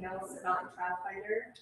anything else about Trial Finder?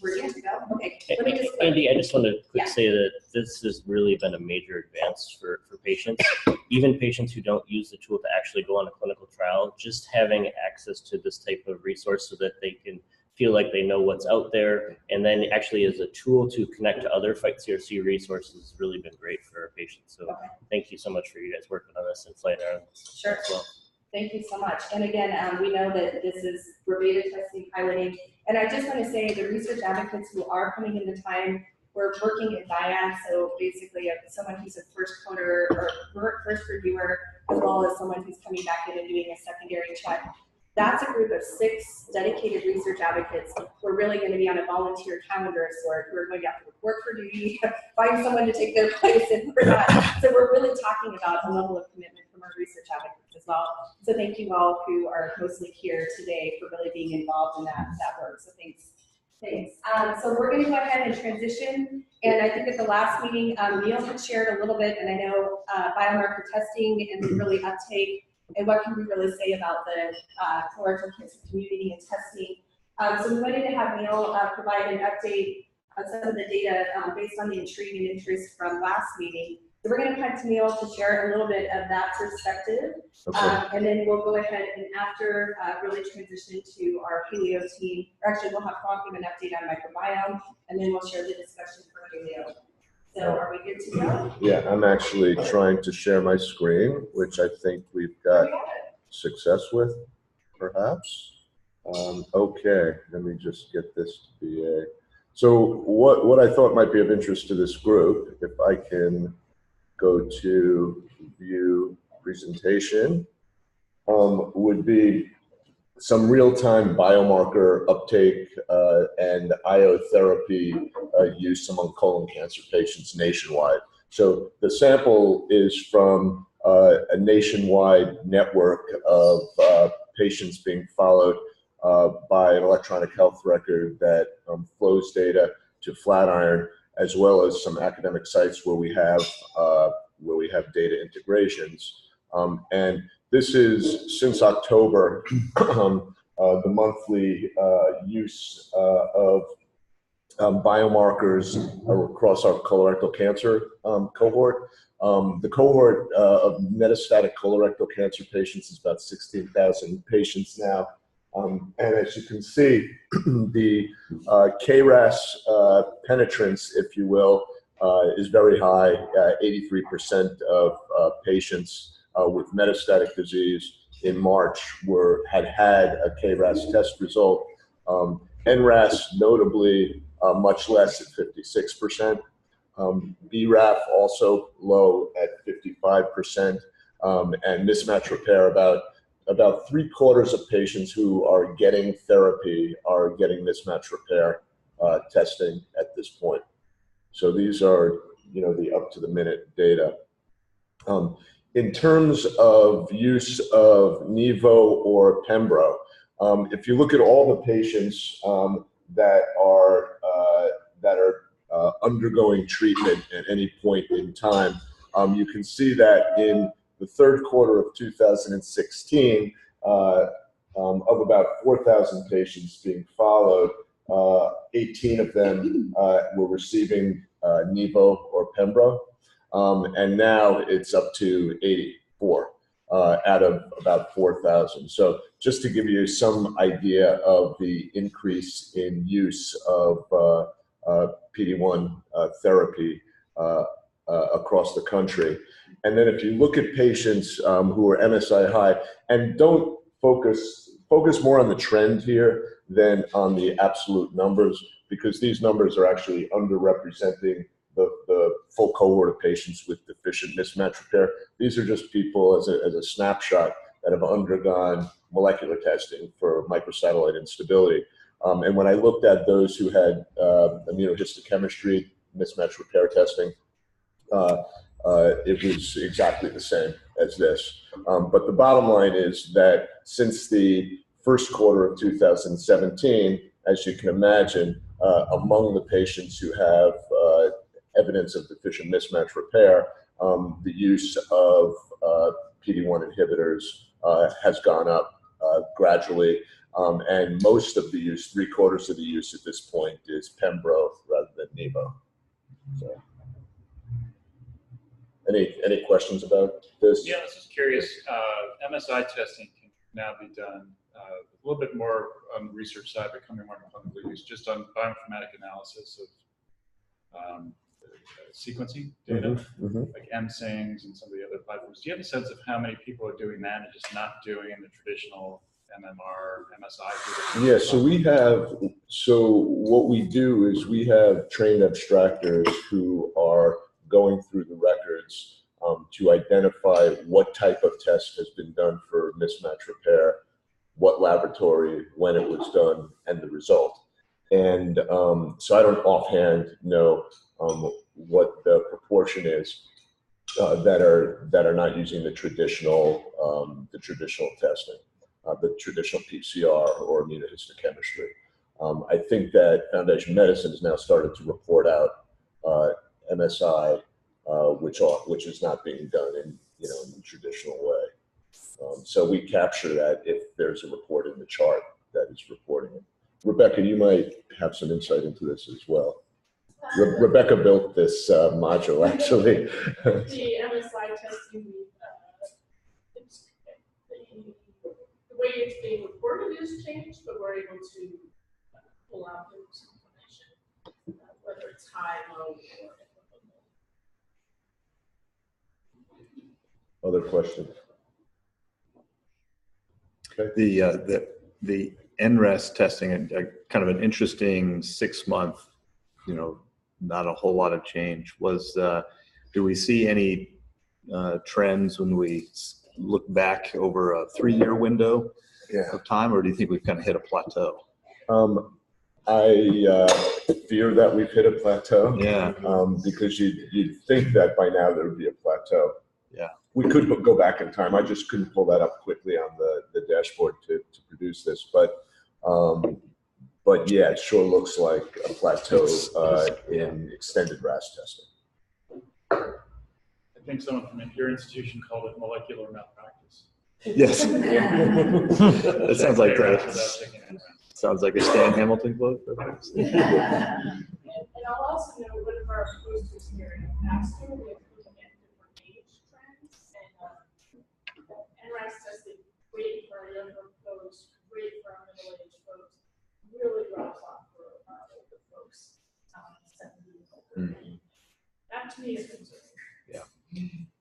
We're good to go? Okay. Let me just Andy, I just want to say that this has really been a major advance for patients. Even patients who don't use the tool to actually go on a clinical trial, just having access to this type of resource so that they can feel like they know what's out there, and then actually as a tool to connect to other Fight CRC resources has really been great for our patients. So thank you so much for you guys working on this and FlatIron. Sure. As well. Thank you so much. And again, we know that this is for beta testing, piloting. And I just want to say the research advocates who are putting in the time, we're working in dyad. So basically someone who's a first coder or first reviewer, as well as someone who's coming back in and doing a secondary check. That's a group of 6 dedicated research advocates who are really going to be on a volunteer calendar of sort. We're going to have to report for duty, find someone to take their place, and we're not. So we're really talking about a level of commitment from our research advocates as well. So thank you all who are mostly here today for really being involved in that work. So thanks. Thanks. So we're going to go ahead and transition. And I think at the last meeting, Neil had shared a little bit, and I know biomarker testing and the really uptake. And what can we really say about the colorectal cancer community and testing? So we wanted to have Neil provide an update on some of the data based on the intrigue and interest from last meeting. So we're going to come to Neil to share a little bit of that perspective. And then we'll go ahead and after really transition to our Halio team. Or actually, we'll have Frank give an update on microbiome, and then we'll share the discussion for Halio. So are we good to go? Yeah, I'm actually trying to share my screen, which I think we've got success with, perhaps. Okay, let me just get this to be a... So what I thought might be of interest to this group, if I can go to view presentation, would be some real-time biomarker uptake and IO therapy use among colon cancer patients nationwide. So the sample is from a nationwide network of patients being followed by an electronic health record that flows data to FlatIron, as well as some academic sites where we have data integrations. And this is since October, the monthly use of biomarkers across our colorectal cancer cohort. The cohort of metastatic colorectal cancer patients is about 16,000 patients now. And as you can see, the KRAS penetrance, if you will, is very high. 83% of patients with metastatic disease in March had a KRAS test result. NRAS notably much less at 56%. BRAF also low at 55%. And mismatch repair, about 3/4 of patients who are getting therapy are getting mismatch repair testing at this point. So these are, the up-to-the-minute data. In terms of use of Nivo or Pembro, if you look at all the patients that are undergoing treatment at any point in time, you can see that in the third quarter of 2016, of about 4,000 patients being followed, 18 of them were receiving Nivo or Pembro. And now it's up to 84 out of about 4,000. So just to give you some idea of the increase in use of PD-1 therapy across the country. And then if you look at patients who are MSI high, and don't focus more on the trend here than on the absolute numbers, because these numbers are actually underrepresenting the full cohort of patients with deficient mismatch repair. These are just people as a snapshot that have undergone molecular testing for microsatellite instability. And when I looked at those who had immunohistochemistry mismatch repair testing, it was exactly the same as this. But the bottom line is that since the first quarter of 2017, as you can imagine, among the patients who have evidence of deficient mismatch repair, the use of PD-1 inhibitors has gone up gradually. And most of the use, 3/4 of the use at this point, is Pembro rather than Nivo. So, any questions about this? Yeah, I was just curious. MSI testing can now be done a little bit more on the research side, becoming more abundantly used, just on bioinformatic analysis of sequencing data, like MSINGs and some of the other platforms. Do you have a sense of how many people are doing that and just not doing the traditional MMR, MSI? Yeah, so what we do is we have trained abstractors who are going through the records to identify what type of test has been done for mismatch repair, what laboratory, when it was done, and the result. And so I don't offhand know what the proportion is that are not using the traditional testing, the traditional PCR or immunohistochemistry. I think that Foundation Medicine has now started to report out MSI, which is not being done in the traditional way. So we capture that if there's a report in the chart that is reporting it. Rebecca, you might have some insight into this as well. Rebecca built this module, actually. The MSI testing, the way it's being reported has changed, but we're able to pull out those information, whether it's high, low, or Other questions? Okay. The NRES testing, kind of an interesting 6-month, not a whole lot of change. Do we see any trends when we look back over a 3-year window of time, or do you think we've kind of hit a plateau? I fear that we've hit a plateau. Yeah. Because you'd think that by now there would be a plateau. Yeah. We could go back in time. I just couldn't pull that up quickly on the dashboard to produce this, but yeah, it sure looks like a plateau in extended RAS testing. I think someone from your institution called it molecular malpractice. Yes. That sounds like sounds like a Stan Hamilton quote. and I'll also note one of our posters here in ASCO, we're looking at different age trends, and NRAS testing, great for our younger folks, great for our middle-aged folks, really drops off for our older folks, 70 and older. That to me is concerning. Yeah.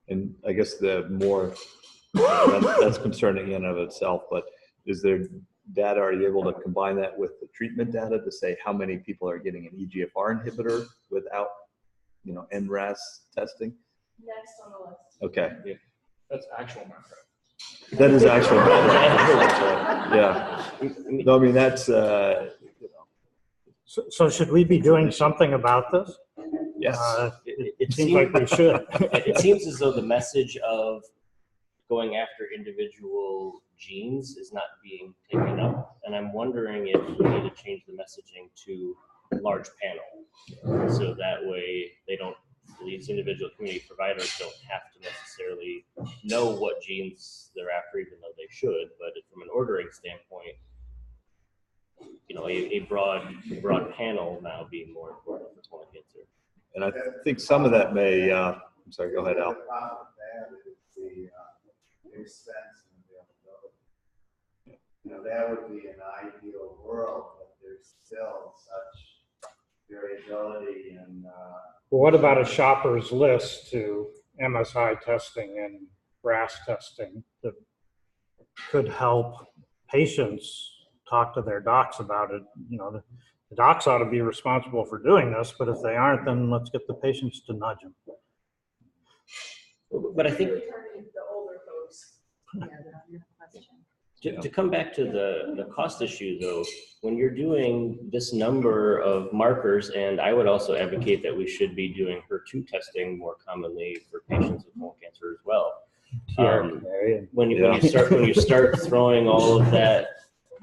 And I guess the more, that's concerning in and of itself, but is there data, are you able to combine that with the treatment data to say how many people are getting an EGFR inhibitor without, NRAS testing? Next on the list. Okay. Yeah. That's actual malpractice. That is actually yeah. No, I mean, that's, So should we be doing something about this? yes. It seems like we should. It seems as though the message of going after individual genes is not being taken up, and I'm wondering if we need to change the messaging to large panel, so that way these individual community providers don't have to necessarily know what genes they're after, even though they should. But from an ordering standpoint, a broad panel now being more important for colon cancer. And I think some of that may, I'm sorry, go ahead, Al. The problem with that is the expense and availability. That would be an ideal world, but there's still such variability and. Well, what about a shopper's list to MSI testing and RAS testing that could help patients talk to their docs about it? The docs ought to be responsible for doing this, but if they aren't, then let's get the patients to nudge them. But I think The older folks. to come back to the cost issue, though, when you're doing this number of markers, and I would also advocate that we should be doing HER2 testing more commonly for patients with colon cancer as well. When you start throwing all of that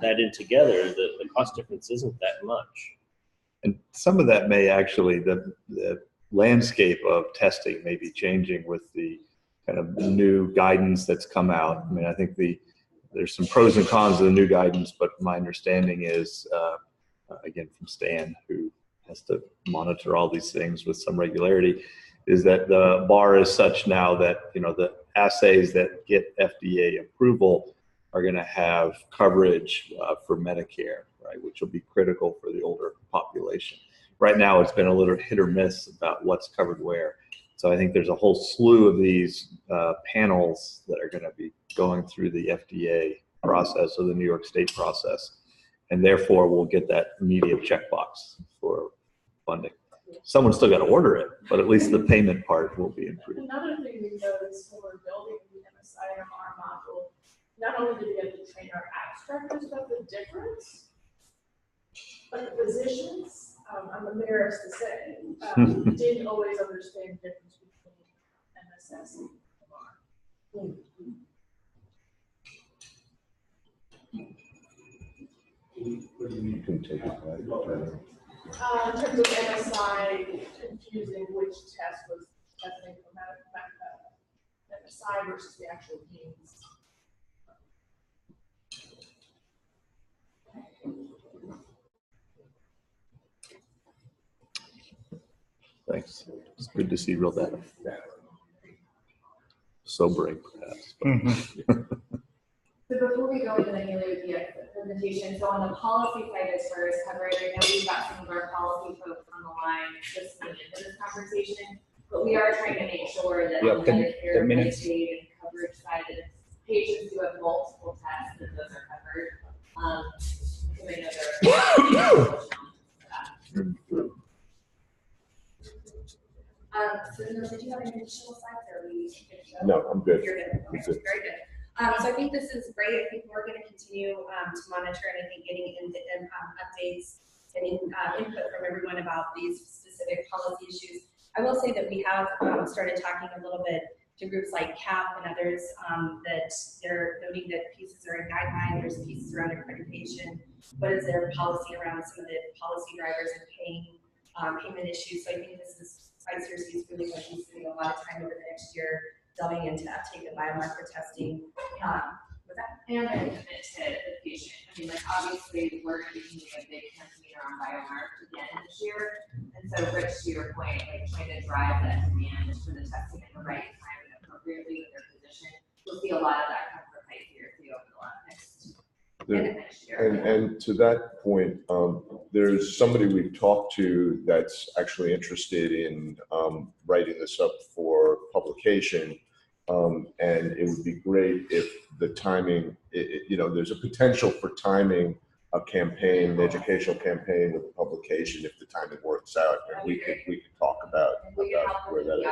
in together, the cost difference isn't that much. And some of that may actually, the landscape of testing may be changing with the kind of new guidance that's come out. I mean, I think there's some pros and cons of the new guidance, but my understanding is, again, from Stan, who has to monitor all these things with some regularity, is that the bar is such now that, you know, the assays that get FDA approval are going to have coverage for Medicare, right, which will be critical for the older population. Right now, it's been a little hit or miss about what's covered where. So I think there's a whole slew of these panels that are going to be going through the FDA process or the New York State process, and therefore we'll get that immediate checkbox for funding. Someone's still got to order it, but at least the payment part will be improved. Another thing we noticed when we're building the MSIMR module, not only did we have to train our abstractors about the difference, but the physicians, I'm embarrassed to say, didn't always understand the difference between MSS and MR. You can take it back. In terms of MSI, confusing which test was testing for MSI versus the actual genes. Thanks. It's good to see real data. Sobering, perhaps. So before we go into the HalioDx presentation, so on the policy side as far as coverage, I know we've got some of our policy folks on the line just into this conversation, but we are trying to make sure that on the Medicare, Medicaid, and coverage side, that if patients who have multiple tests, that those are covered. Because I know there are challenges for that. So did you have any additional slides, or are we good to go? No, I'm good. You're good. Okay, I'm good. very good. So I think this is great. I think we're going to continue to monitor, and I think getting updates and input from everyone about these specific policy issues. I will say that we have started talking a little bit to groups like CAP and others that they're noting that pieces are in guideline, there's pieces around accreditation. What is their policy around some of the policy drivers and payment issues? So I think this is Fight CRC is really going to be spending a lot of time over the next year delving into uptake of biomarker testing. With that. And I commit to the patient. I mean, like, obviously, we're going to be doing a big campaign around biomarker again this year. And so, Rich, to your point, like, trying to drive that demand for the testing at the right time and appropriately with their physician, we'll see a lot of that come from Fight CRC over the next year. And to that point, there's somebody we've talked to that's actually interested in writing this up for publication. And it would be great if the timing, you know, there's a potential for timing a campaign, an educational campaign with a publication if the timing works out, and we could talk about where that is.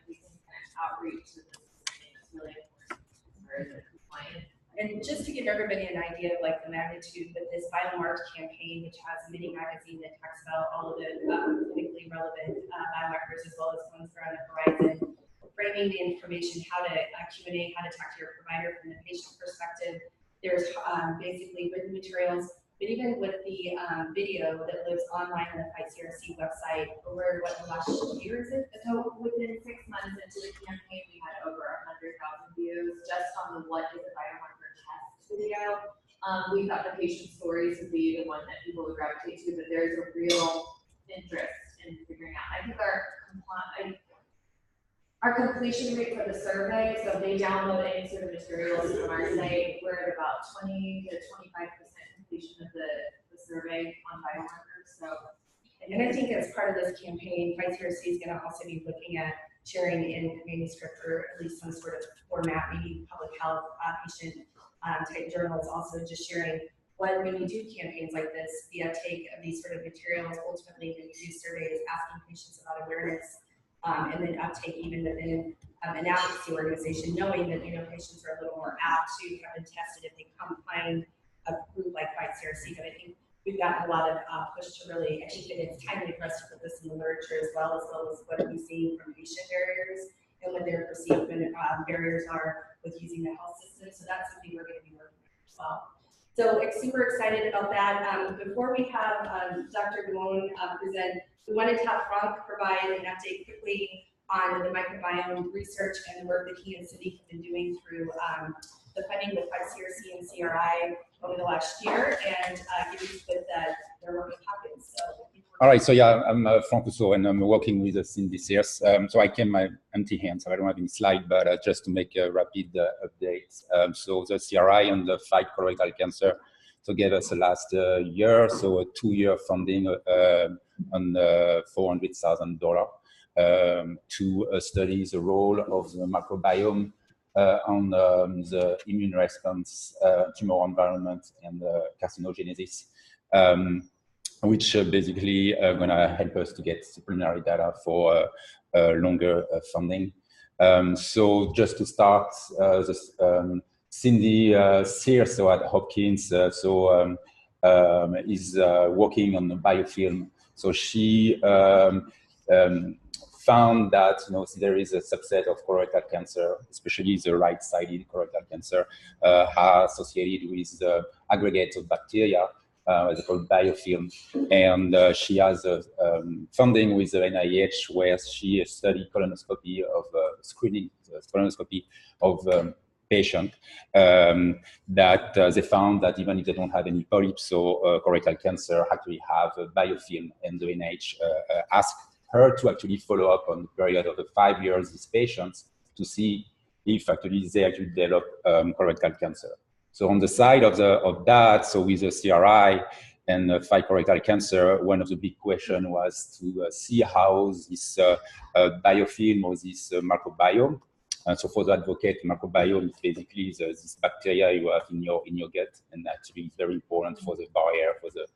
We can kind of outreach to this. It's really important. And just to give everybody an idea of like the magnitude with this biomarker campaign, which has a mini magazine that talks about all of the clinically relevant biomarkers as well as ones that are on the horizon, framing the information, how to Q&A, how to talk to your provider from the patient perspective. There's basically written materials, but even with the video that lives online on the Fight CRC website over the last year, is it? So within 6 months into the campaign, we had over 100,000 views just on the what is a biomarker test video. We thought the patient stories would be the one that people would gravitate to, but there's a real interest in figuring out. I think our completion rate for the survey, so if they download any sort of materials from our site, we're at about 20 to 25% completion of the survey on biomarkers. So, and I think as part of this campaign, Fight CRC is going to also be looking at sharing in manuscript or at least some sort of format, maybe public health, patient type journals, also just sharing when you do campaigns like this, the uptake of these sort of materials, ultimately when you do surveys, asking patients about awareness, and then uptake even within an advocacy organization, knowing that patients are a little more apt to have been tested if they come find a group like Fight CRC. But I think we've gotten a lot of push to really, I think that it's timely for us to put this in the literature as well as what are we seeing from patient barriers and what their perceived barriers are with using the health system. So that's something we're going to be working on as well. So super excited about that. Before we have Dr. Duone present, we wanted to have Frank provide an update quickly on the microbiome research and the work that he and Cindy have been doing through the funding with Fight CRC and CRI over the last year, and give you with their work with Hopkins. So. All right, so yeah, I'm Frank Rousseau, and I'm working with Cindy Sears. So I came my empty hands, so I don't have any slide, but just to make a rapid update. So the CRI and the Fight Colorectal Cancer, so gave us the last year, so a 2-year funding on $400,000 to study the role of the microbiome on the immune response, tumor environment, and carcinogenesis. Which basically are going to help us to get preliminary data for longer funding. So just to start, Cindy Sears, so at Hopkins, is working on the biofilm. So she found that there is a subset of colorectal cancer, especially the right-sided colorectal cancer, associated with aggregates of bacteria. They called biofilm, and she has funding with the NIH where she studied colonoscopy of screening colonoscopy of patient that they found that even if they don't have any polyps or colorectal cancer, actually have a biofilm, and the NIH asked her to actually follow up on the period of the 5 years these patients to see if actually they actually develop colorectal cancer. So on the side of that, so with the CRI and Fight Colorectal Cancer, one of the big questions was to see how this biofilm or this microbiome. So for the advocate, microbiome is basically this bacteria you have in your gut, and actually it's very important for the barrier, for the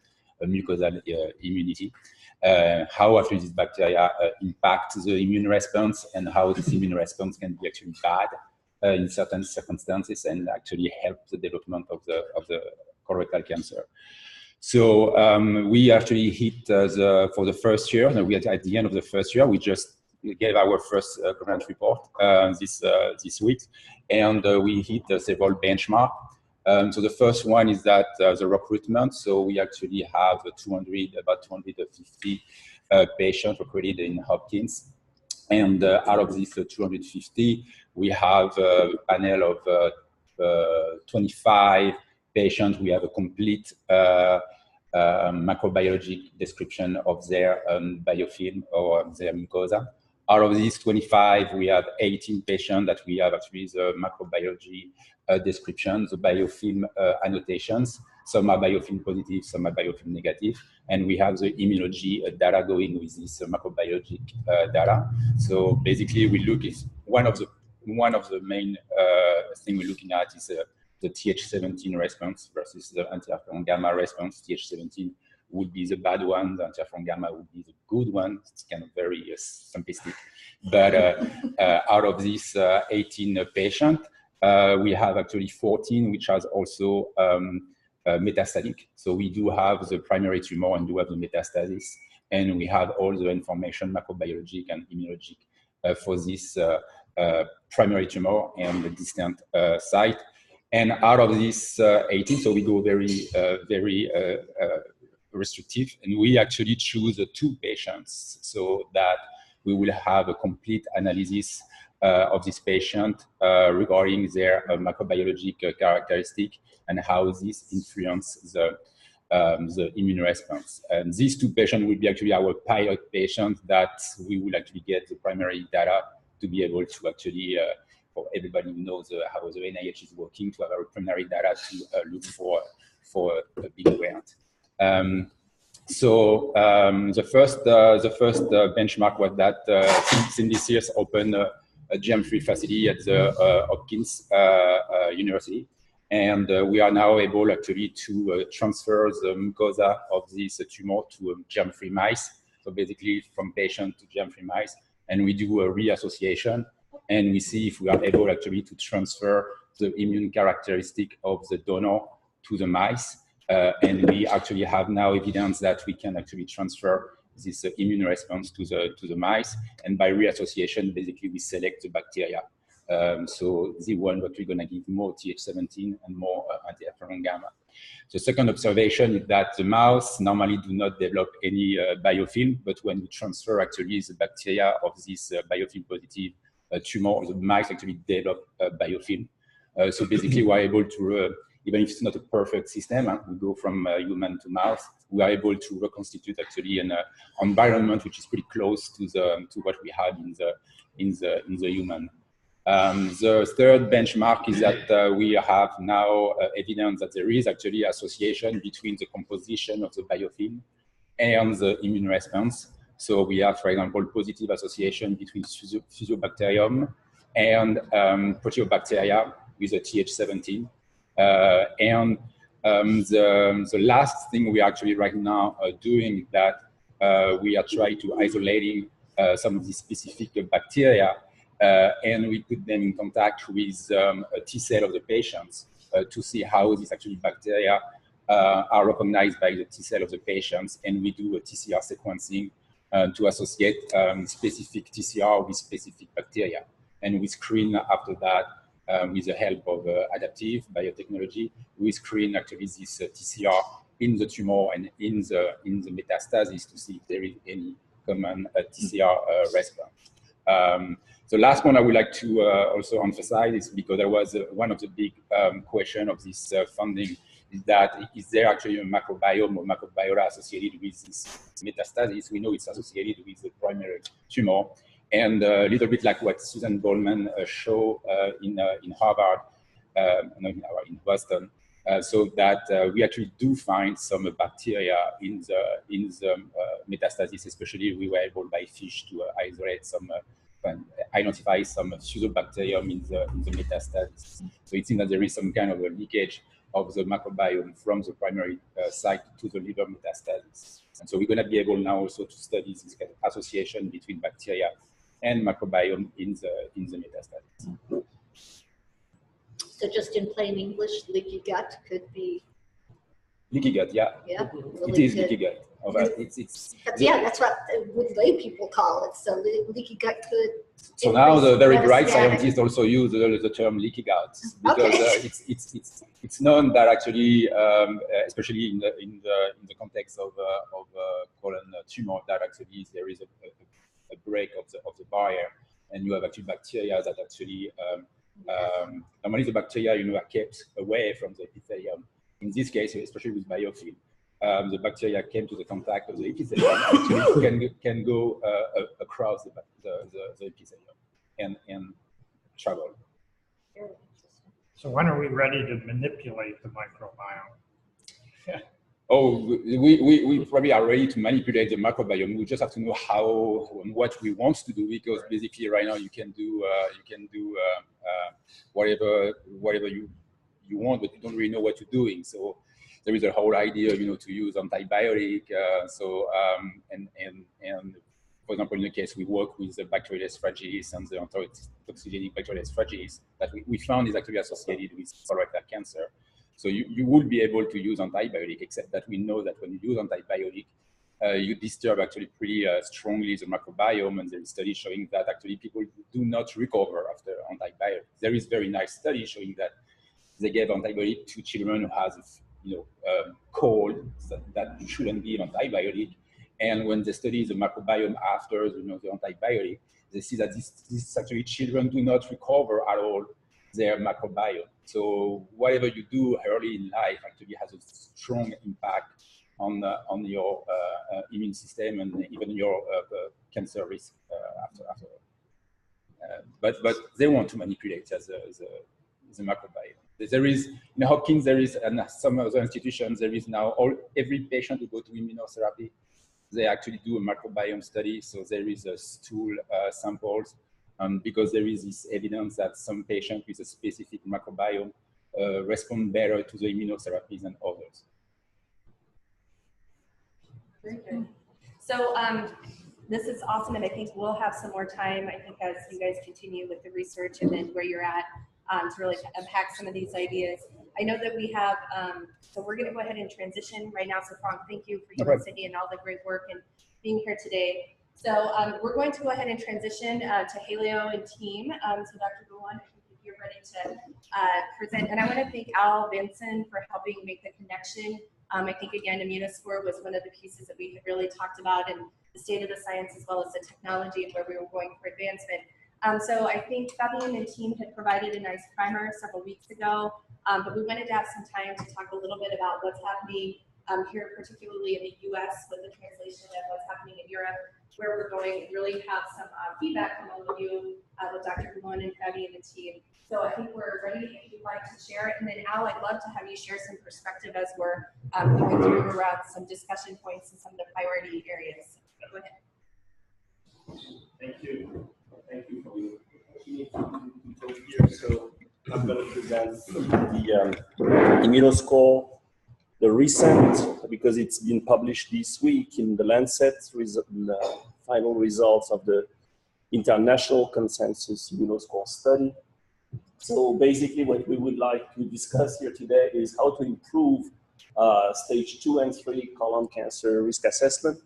mucosal immunity. How actually this bacteria impact the immune response, and how this immune response can be actually bad in certain circumstances and actually help the development of the colorectal cancer. So we actually hit for the first year, and we at the end of the first year, we just gave our first grant report this week, and we hit several benchmarks. So the first one is that the recruitment. So we actually have about 250 patients recruited in Hopkins. And out of these 250, we have a panel of 25 patients. We have a complete microbiologic description of their biofilm or their mucosa. Out of these 25, we have 18 patients that we have actually the microbiology description, the biofilm annotations. Some are biofilm positive, some are biofilm negative, and we have the immunology data going with this microbiologic data. So basically, we look at one of the main thing we're looking at is the Th17 response versus the anti-interferon gamma response. Th17 would be the bad one, the interferon gamma would be the good one. It's kind of very simplistic. But out of these 18 patients, we have actually 14 which has also metastatic. So we do have the primary tumor and do have the metastasis, and we have all the information, microbiologic and immunologic, for this primary tumor and the distant site. And out of these 18, so we go very restrictive, and we actually choose 2 patients so that we will have a complete analysis of this patient regarding their microbiologic characteristic and how this influences the immune response. And these 2 patients will be actually our pilot patients that we will actually get the primary data to be able to actually, for everybody who knows how the NIH is working, to have our primary data to look for a big grant. So the first benchmark was that Cindy Sears opened a GM3 facility at the Hopkins University, and we are now able actually to transfer the mucosa of this tumor to GM3 mice. So basically from patient to GM3 mice, and we do a reassociation, and we see if we are able actually to transfer the immune characteristic of the donor to the mice. And we actually have now evidence that we can actually transfer this immune response to the mice. And by reassociation, basically we select the bacteria So the one that we're going to give more Th17 and more anti-interferon gamma. The second observation is that the mouse normally do not develop any biofilm, but when we transfer actually the bacteria of this biofilm positive tumor, the mice actually develop biofilm. So basically we're able to, even if it's not a perfect system, we go from human to mouse, we are able to reconstitute actually an environment which is pretty close to what we had in the human. The third benchmark is that we have now evidence that there is actually association between the composition of the biofilm and the immune response. So we have, for example, positive association between Fusobacterium and Proteobacteria with a Th17. The last thing we are actually right now doing is that we are trying to isolating some of these specific bacteria and we put them in contact with a T cell of the patients to see how these actually bacteria are recognized by the T cell of the patients, and we do a TCR sequencing to associate specific TCR with specific bacteria. And we screen after that with the help of adaptive biotechnology, we screen actually this TCR in the tumor and in the metastasis to see if there is any common TCR response. The last one I would like to also emphasize is because there was one of the big question of this funding is that is there actually a microbiome or microbiota associated with this metastasis? We know it's associated with the primary tumor, and a little bit like what Susan Goldman showed in Harvard, in Boston, so that we actually do find some bacteria in the metastasis. Especially, we were able by fish to isolate some. Identify some Fusobacterium in the metastasis. So it seems that there is some kind of a leakage of the microbiome from the primary site to the liver metastasis. And so we're going to be able now also to study this kind of association between bacteria and microbiome in the metastasis. So just in plain English, leaky gut could be. Leaky gut, yeah. Yeah. It is leaky gut. Yeah, that's what lay people call it. So leaky gut could. So now the very bright scientists also use the term leaky gut because it's known that actually, especially in the context of colon tumor, that actually there is a break of the barrier, and you have actually bacteria that actually normally the bacteria are kept away from the epithelium. In this case, especially with biofilm. The bacteria came to the contact of the epithelium, actually can go across the epithelium and travel. So when are we ready to manipulate the microbiome? Oh, we probably are ready to manipulate the microbiome. We just have to know how and what we want to do, because basically right now you can do whatever you want, but you don't really know what you're doing. So there is a whole idea, to use antibiotic. And for example, in the case we work with the Bacteroides fragilis and the toxigenic Bacteroides fragilis that we found is actually associated with colorectal cancer. So you would be able to use antibiotic, except that we know that when you use antibiotic, you disturb actually pretty strongly the microbiome, and there is studies showing that actually people do not recover after antibiotics. There is very nice study showing that they gave antibiotic to children who has cold that shouldn't give antibiotic, and when they study the microbiome after the antibiotic, they see that these actually children do not recover at all their microbiome. So whatever you do early in life actually has a strong impact on your immune system and even your cancer risk after. But they want to manipulate the microbiome. There is, in Hopkins, there is, and some other institutions, there is now every patient who go to immunotherapy, they actually do a microbiome study. So there is a stool samples, because there is this evidence that some patients with a specific microbiome respond better to the immunotherapies than others. Very good. So this is awesome, and I think we'll have some more time, I think, as you guys continue with the research and then where you're at to really unpack some of these ideas. I know that we have, so we're going to go ahead and transition right now. So Frank, thank you for your listening and all the great work and being here today. So we're going to go ahead and transition to Halio and team. So Dr. Gouin, if you're ready to present. And I want to thank Al Vinson for helping make the connection. I think, again, Immunoscore was one of the pieces that we had really talked about, and the state of the science as well as the technology and where we were going for advancement. So I think Fabian and team had provided a nice primer several weeks ago, but we wanted to have some time to talk a little bit about what's happening here, particularly in the US with the translation of what's happening in Europe, where we're going, and really have some feedback from all of you with Dr. Gouin and Fabian and team. So I think we're ready if you'd like to share it. And then Al, I'd love to have you share some perspective as we're going through around some discussion points and some of the priority areas. Go ahead. Thank you. Thank you for the opportunity to talk here. So I'm going to present the Immunoscore, the recent, because it's been published this week in the Lancet, the final results of the international consensus Immunoscore study. So basically what we would like to discuss here today is how to improve stage 2 and 3 colon cancer risk assessment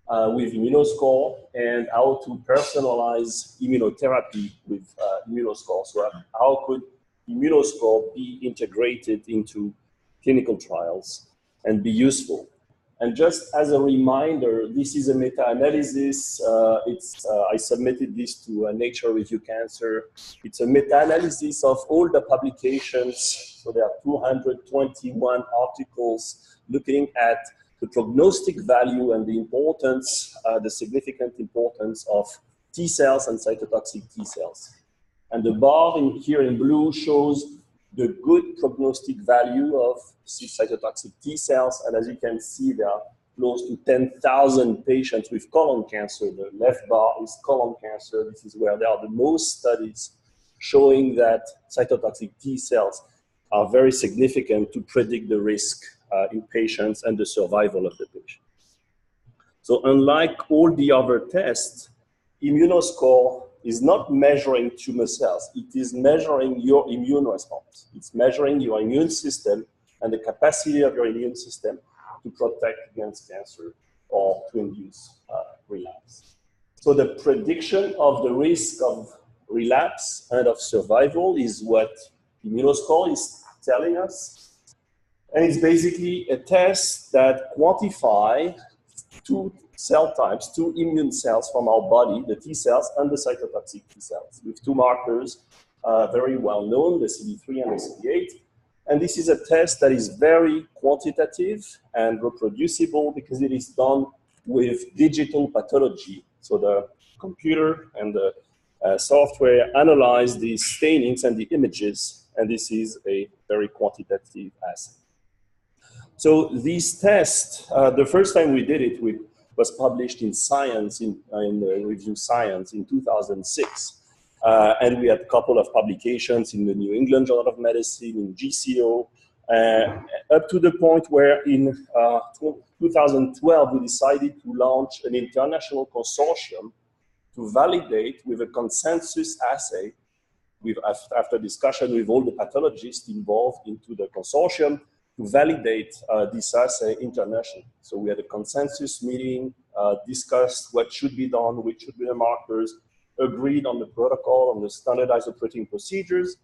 with Immunoscore, and how to personalize immunotherapy with Immunoscore. So how could Immunoscore be integrated into clinical trials and be useful? And just as a reminder, this is a meta-analysis. I submitted this to Nature Review Cancer. It's a meta-analysis of all the publications. So there are 221 articles looking at the prognostic value and the importance, the significant importance of T cells and cytotoxic T cells. And the bar here in blue shows the good prognostic value of cytotoxic T cells. And as you can see, there are close to 10,000 patients with colon cancer. The left bar is colon cancer. This is where there are the most studies showing that cytotoxic T cells are very significant to predict the risk in patients and the survival of the patient. So unlike all the other tests, Immunoscore is not measuring tumor cells. It is measuring your immune response. It's measuring your immune system and the capacity of your immune system to protect against cancer or to induce relapse. So the prediction of the risk of relapse and of survival is what Immunoscore is telling us. And it's basically a test that quantifies two cell types, two immune cells from our body, the T cells and the cytotoxic T cells, with two markers very well known, the CD3 and the CD8. And this is a test that is very quantitative and reproducible because it is done with digital pathology. So the computer and the software analyze the stainings and the images, and this is a very quantitative assay. So this test, the first time we did it, was published in Science, in the review Science in 2006. And we had a couple of publications in the New England Journal of Medicine, in GCO, up to the point where in 2012, we decided to launch an international consortium to validate with a consensus assay, after discussion with all the pathologists involved into the consortium, to validate this assay internationally. So we had a consensus meeting, discussed what should be done, which should be the markers, agreed on the protocol, on the standardized operating procedures,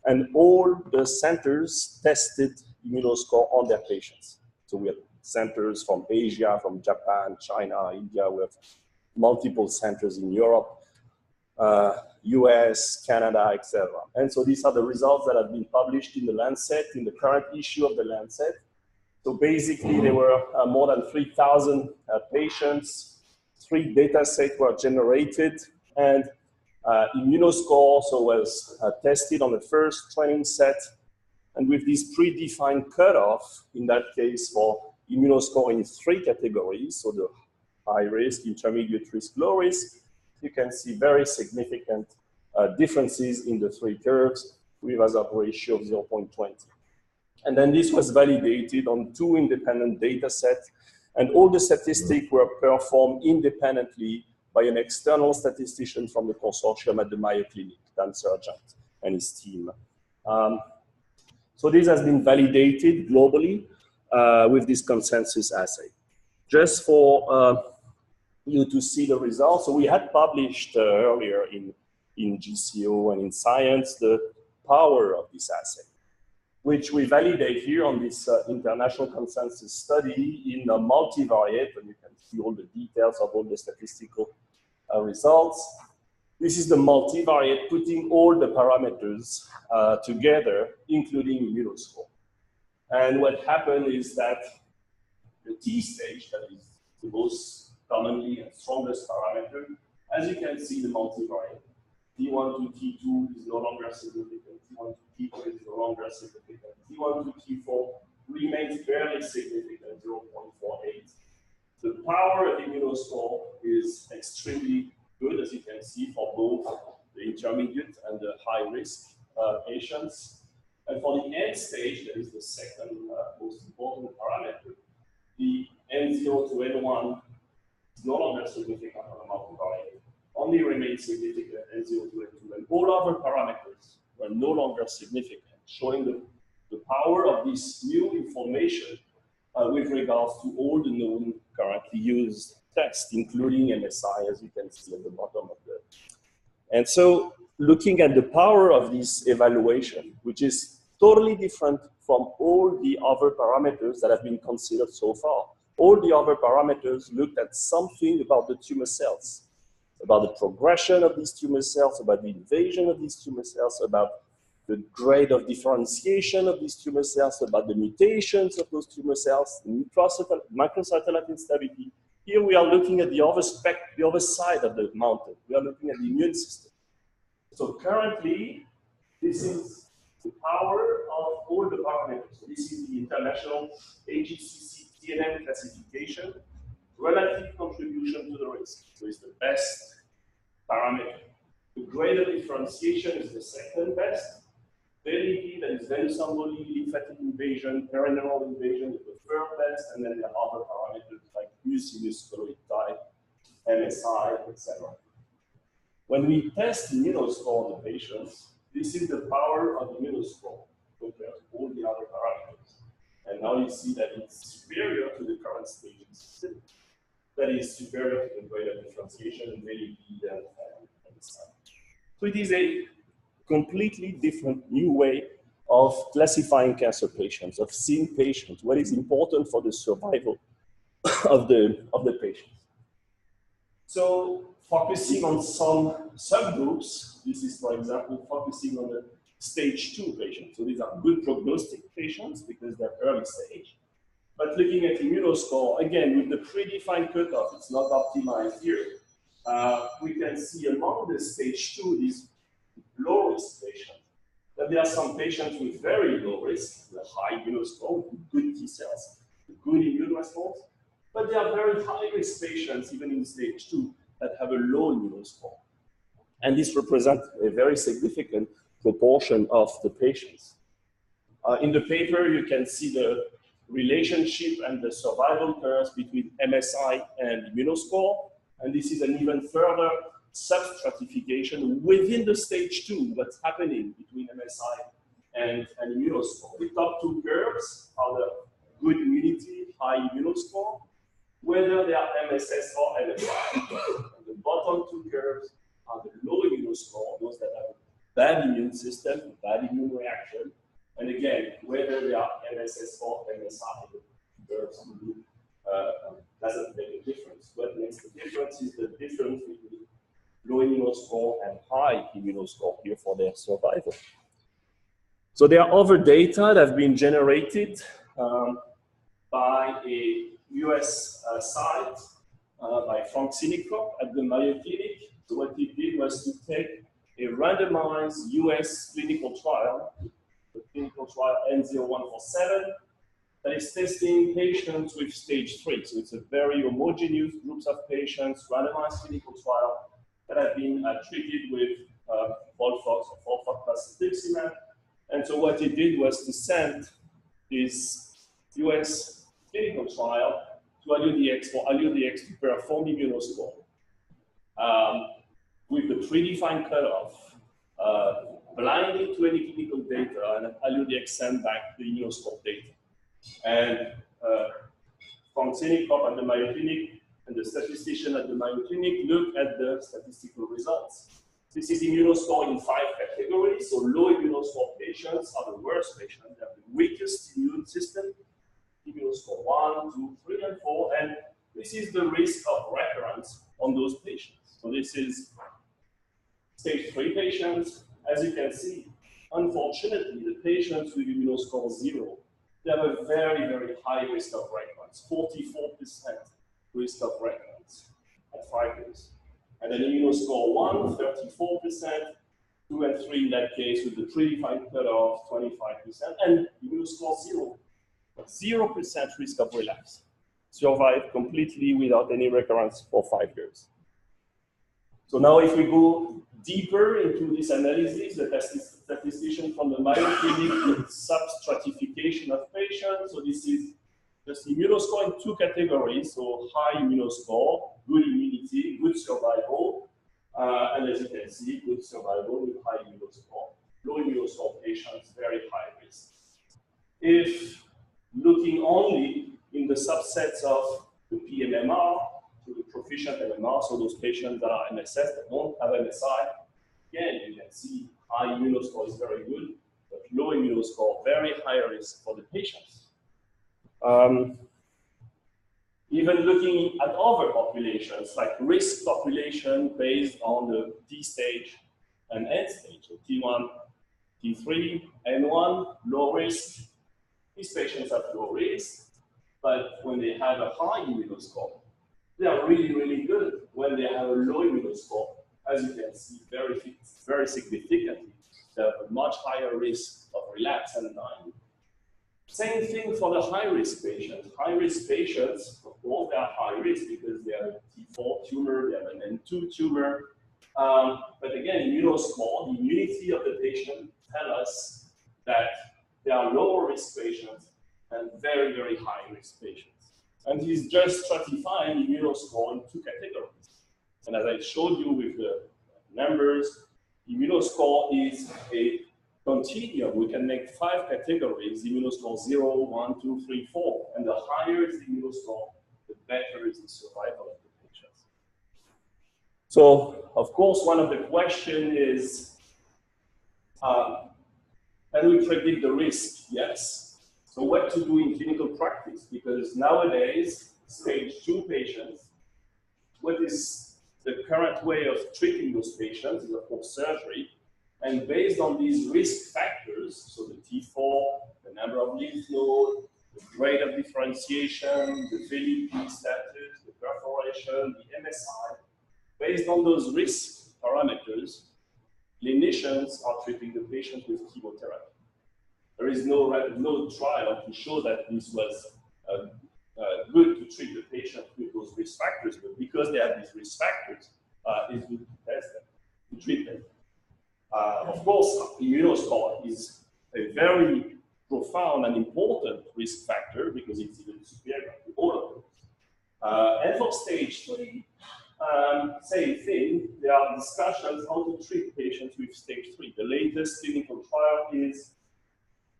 and all the centers tested Immunoscore on their patients. So we had centers from Asia, from Japan, China, India. We have multiple centers in Europe, US, Canada, etc. And so these are the results that have been published in the Lancet, in the current issue of the Lancet. So basically, there were more than 3,000 patients. 3 data sets were generated, and Immunoscore also was tested on the first training set. And with this predefined cutoff, in that case for Immunoscore in 3 categories, so the high risk, intermediate risk, low risk, you can see very significant differences in the 3 curves with a hazard ratio of 0.20. And then this was validated on 2 independent data sets, and all the statistics were performed independently by an external statistician from the consortium at the Mayo Clinic, Dan Sargent and his team. So this has been validated globally with this consensus assay. Just for you to see the results. So we had published earlier in GCO and in Science the power of this assay, which we validate here on this international consensus study in a multivariate, and you can see all the details of all the statistical results. This is the multivariate putting all the parameters together, including Immunoscore. And what happened is that the T stage, that is the most commonly and strongest parameter, as you can see, the multivariate, T1 to T2 is no longer significant, T1 to T4 is no longer significant, T1 to T4 remains barely significant, 0.48. The power of Immunoscore is extremely good, as you can see, for both the intermediate and the high-risk patients. And for the end stage, that is the second most important parameter, the N0 to N1 is no longer significant on the multivariate, only remains significant N0 to N2, and all other parameters were no longer significant, showing the power of this new information with regards to all the known currently used tests, including MSI, as you can see at the bottom of the. And so looking at the power of this evaluation, which is totally different from all the other parameters that have been considered so far. All the other parameters looked at something about the tumor cells, about the progression of these tumor cells, about the invasion of these tumor cells, about the grade of differentiation of these tumor cells, about the mutations of those tumor cells, the microsatellite instability. Here we are looking at the other side of the mountain. We are looking at the immune system. So currently, this is the power of all the parameters. So this is the international AGCC TNM classification, relative contribution to the risk. So it's the best parameter. The grade of differentiation is the second best. VLEP, that is venous emboli, lymphatic invasion, perineal invasion is the third best, and then there are other parameters like mucinous colloid type, MSI, etc. When we test Immunoscore on the patients, this is the power of Immunoscore compared to all the other parameters. And now you see that it's superior to the current staging system. That is superior to the grade of differentiation and VLEP and MSI. So it is a completely different new way of classifying cancer patients, of seeing patients, what is important for the survival of the patients. So focusing on some subgroups, this is, for example, focusing on the stage 2 patients. So these are good prognostic patients because they're early stage. But looking at Immunoscore, again, with the predefined cutoff, it's not optimized here. We can see among the stage 2, these low-risk patients, that there are some patients with very low risk, the high Immunoscore, good T cells, good immune response, but there are very high-risk patients, even in stage 2, that have a low Immunoscore. And this represents a very significant proportion of the patients. In the paper, you can see the relationship and the survival curves between MSI and Immunoscore, and this is an even further substratification within the stage 2, what's happening between MSI and Immunoscore. The top two curves are the good immunity, high Immunoscore, whether they are MSS or MSI. And the bottom two curves are the low Immunoscore, those that have a bad immune system, bad immune reaction. And again, whether they are MSS or MSI, the curves doesn't make a difference. What makes the difference is the difference between low Immunoscore and high Immunoscore here for their survival. So there are other data that have been generated by a US site, by Frank Sinicop at the Mayo Clinic. So what he did was to take a randomized US clinical trial, the clinical trial N0147, that is testing patients with stage 3. So it's a very homogeneous groups of patients, randomized clinical trial that have been treated with Volfox or Volfox plus cetuximab. And so what he did was to send this US clinical trial to HalioDx for HalioDx to perform Immunoscore with the predefined cutoff, blinded to any clinical data, and HalioDx sent back the Immunoscore data. And from Sinicop at the Mayo Clinic and the statistician at the Mayo Clinic look at the statistical results. This is Immunoscore in 5 categories. So low Immunoscore patients are the worst patients. They have the weakest immune system. Immunoscore 1, 2, 3, and 4. And this is the risk of recurrence on those patients. So this is stage 3 patients. As you can see, unfortunately, the patients with Immunoscore 0, they have a very, very high risk of recurrence, 44% risk of recurrence at 5 years. And then Immunoscore 1, 34%, 2 and 3 in that case with the predefined cutoff, 25%, and Immunoscore 0, 0% risk of relapse. Survive completely without any recurrence for 5 years. So now if we go deeper into this analysis, the statistician from the Mayo Clinic did sub-stratification of patients. So this is just Immunoscore in 2 categories. So high Immunoscore, good immunity, good survival. And as you can see, good survival with high Immunoscore. Low Immunoscore patients, very high risk. If looking only in the subsets of the pMMR, to the proficient MMR, so those patients that are MSS that don't have MSI, again, you can see high Immunoscore is very good, but low Immunoscore, very high risk for the patients. Even looking at other populations, like risk population based on the T stage and N stage, so T1, T3, N1, low risk. These patients have low risk, but when they have a high Immunoscore, they are really, really good. When they have a low Immunoscore, as you can see, very significantly, they have a much higher risk of relapse and dying. Same thing for the high-risk patients. High-risk patients, of course, they are high risk because they have a T4 tumor, they have an N2 tumor. But again, Immunoscore, the immunity of the patient, tell us that they are lower risk patients and very, very high-risk patients. And he's just stratifying Immunoscore in 2 categories. And as I showed you with the numbers, Immunoscore is a continuum. We can make 5 categories, Immunoscore 0, 1, 2, 3, 4. And the higher is the Immunoscore, the better is the survival of the patients. So, of course, one of the questions is, can we predict the risk? Yes. So what to do in clinical practice? Because nowadays, stage 2 patients, what is the current way of treating those patients is, of course, surgery. And based on these risk factors, so the T4, the number of lymph nodes, the grade of differentiation, the VLP status, the perforation, the MSI, based on those risk parameters, clinicians are treating the patient with chemotherapy. There is no trial to show that this was good to treat the patient with those risk factors, but because they have these risk factors, it's good to test them, to treat them. Of course, Immunoscore is a very profound and important risk factor because it's even superior to all of those. And for stage 3, same thing. There are discussions how to treat patients with stage 3. The latest clinical trial is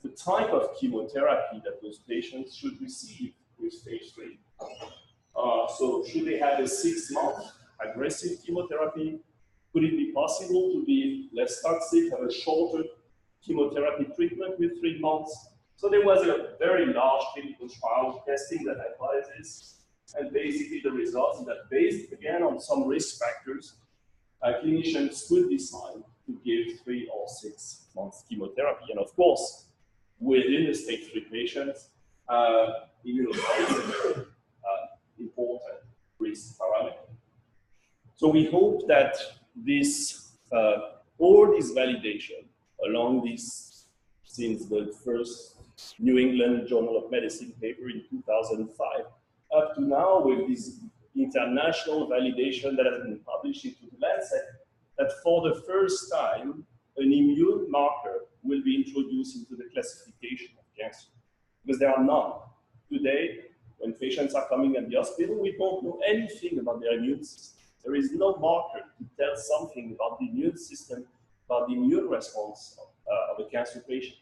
the type of chemotherapy that those patients should receive with stage 3. So should they have a 6-month aggressive chemotherapy? Could it be possible to be less toxic, have a shorter chemotherapy treatment with 3 months? So there was a very large clinical trial testing that hypothesis, and basically the results that based again on some risk factors, clinicians could decide to give 3 or 6 months chemotherapy. And of course, within the stage 3 patients, Immunoscore is a very important risk parameter. So we hope that all this validation along this, since the first New England Journal of Medicine paper in 2005, up to now with this international validation that has been published into the Lancet, that for the first time, an immune marker will be introduced into the classification of cancer, because there are none. Today, when patients are coming at the hospital, we don't know anything about their immune system. There is no marker to tell something about the immune system, about the immune response of a cancer patient.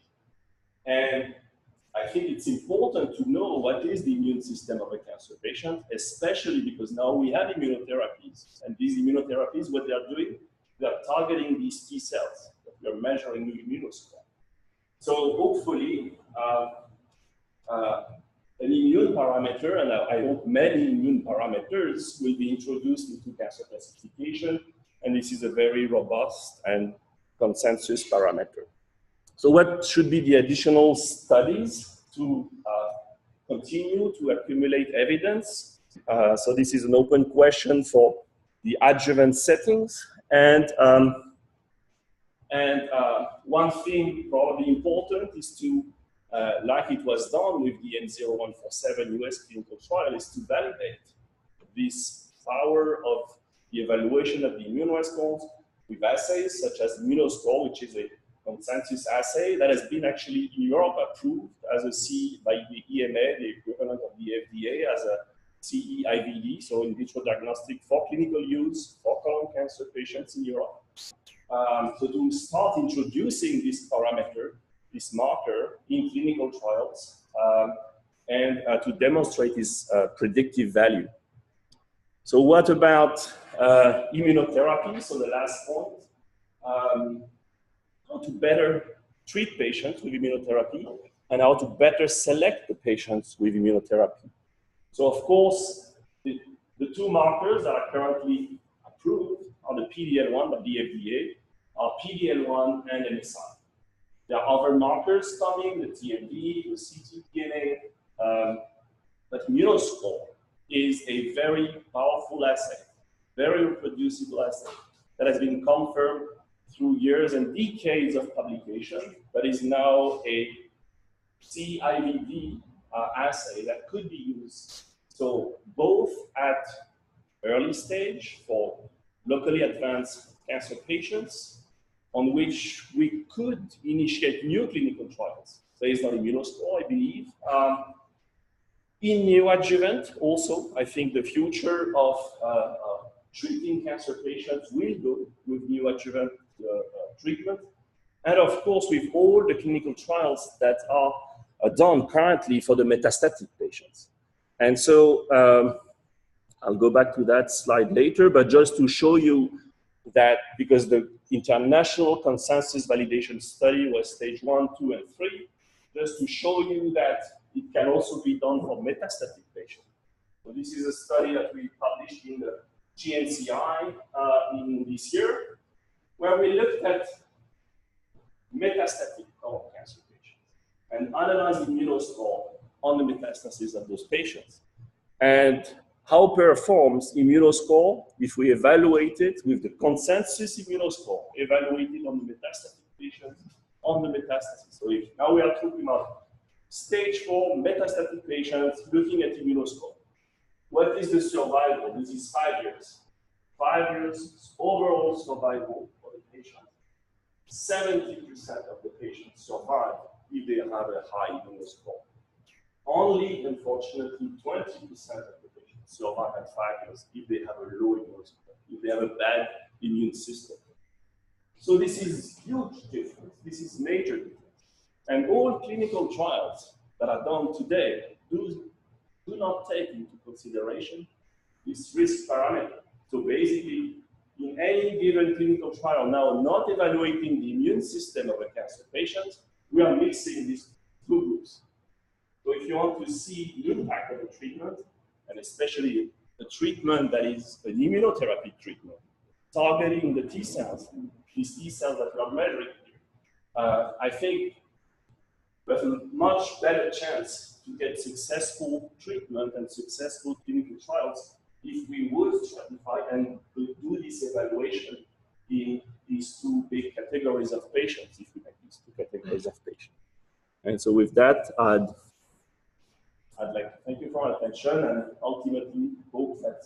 And I think it's important to know what is the immune system of a cancer patient, especially because now we have immunotherapies. And these immunotherapies, what they are doing, they are targeting these T cells that we are measuring with Immunoscore. So hopefully, an immune parameter, and I hope many immune parameters will be introduced into cancer classification, and this is a very robust and consensus parameter. So what should be the additional studies to continue to accumulate evidence? So this is an open question for the adjuvant settings, and one thing probably important is to like it was done with the N0147 US clinical trial, is to validate this power of the evaluation of the immune response with assays such as Immunoscore, which is a consensus assay that has been actually in Europe approved as a C by the EMA, the equivalent of the FDA, as a CE-IVD, so in vitro diagnostic for clinical use for colon cancer patients in Europe. So to start introducing this parameter, this marker in clinical trials, and to demonstrate its predictive value. So what about immunotherapy? So the last point, how to better treat patients with immunotherapy and how to better select the patients with immunotherapy. So of course, the two markers that are currently approved are the PD-L1 by the FDA, are PD-L1 and MSI. There are other markers coming, the TMB, the ctDNA, but Immunoscore is a very powerful assay, very reproducible assay that has been confirmed through years and decades of publication, but is now a CIVD assay that could be used. So both at early stage for locally advanced cancer patients, on which we could initiate new clinical trials based on Immunoscore, I believe. In neoadjuvant also, I think the future of treating cancer patients will go with neoadjuvant treatment. And of course, with all the clinical trials that are done currently for the metastatic patients. And so I'll go back to that slide later, but just to show you that because the international consensus validation study was stage 1, 2, and 3, just to show you that it can also be done for metastatic patients. So this is a study that we published in the GNCI in this year, where we looked at metastatic colon cancer patients and analyzed Immunoscore on the metastasis of those patients. And how performs Immunoscore if we evaluate it with the consensus Immunoscore evaluated on the metastatic patients on the metastasis. So if now we are talking about stage 4 metastatic patients looking at Immunoscore. What is the survival? This is 5 years. 5 years overall survival for the patient. 70% of the patients survive if they have a high Immunoscore. Only, unfortunately, 20% of the patients survive at 5 years if they have a low Immunoscore, if they have a bad immune system. So this is huge difference. This is major difference. And all clinical trials that are done today do not take into consideration this risk parameter. So basically, in any given clinical trial now not evaluating the immune system of a cancer patient, we are mixing these two groups. So if you want to see the impact of a treatment, and especially a treatment that is an immunotherapy treatment, targeting the T cells, these T cells that we are measuring here, I think we have a much better chance to get successful treatment and successful clinical trials if we would stratify and do this evaluation in these two big categories of patients, if we make these two categories of patients. And so with that, I'd like to thank you for your attention and ultimately hope that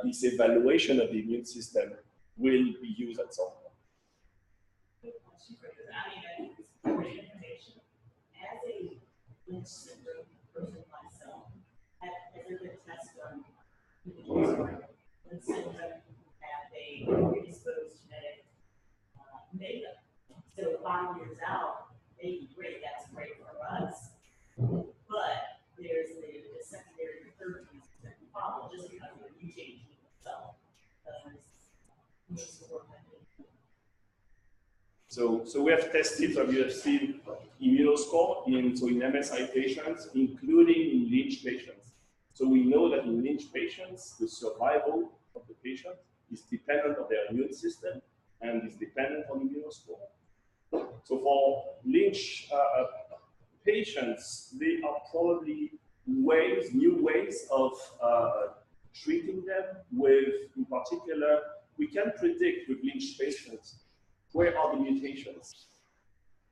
this evaluation of the immune system will be used at some point. Good question, because I think it's great information. As a Lynch syndrome person myself, has there been tests on people Lynch syndrome have a predisposed genetic makeup? So 5 years out, maybe great, that's great for us. But there's a secondary or third piece that can follow just because of the mutation itself. So we have tested, so we have seen Immunoscore in MSI patients, including in Lynch patients. So we know that in Lynch patients, the survival of the patient is dependent on their immune system and is dependent on Immunoscore. So for Lynch patients, there are probably new ways of treating them with, in particular, we can predict with Lynch patients where are the mutations.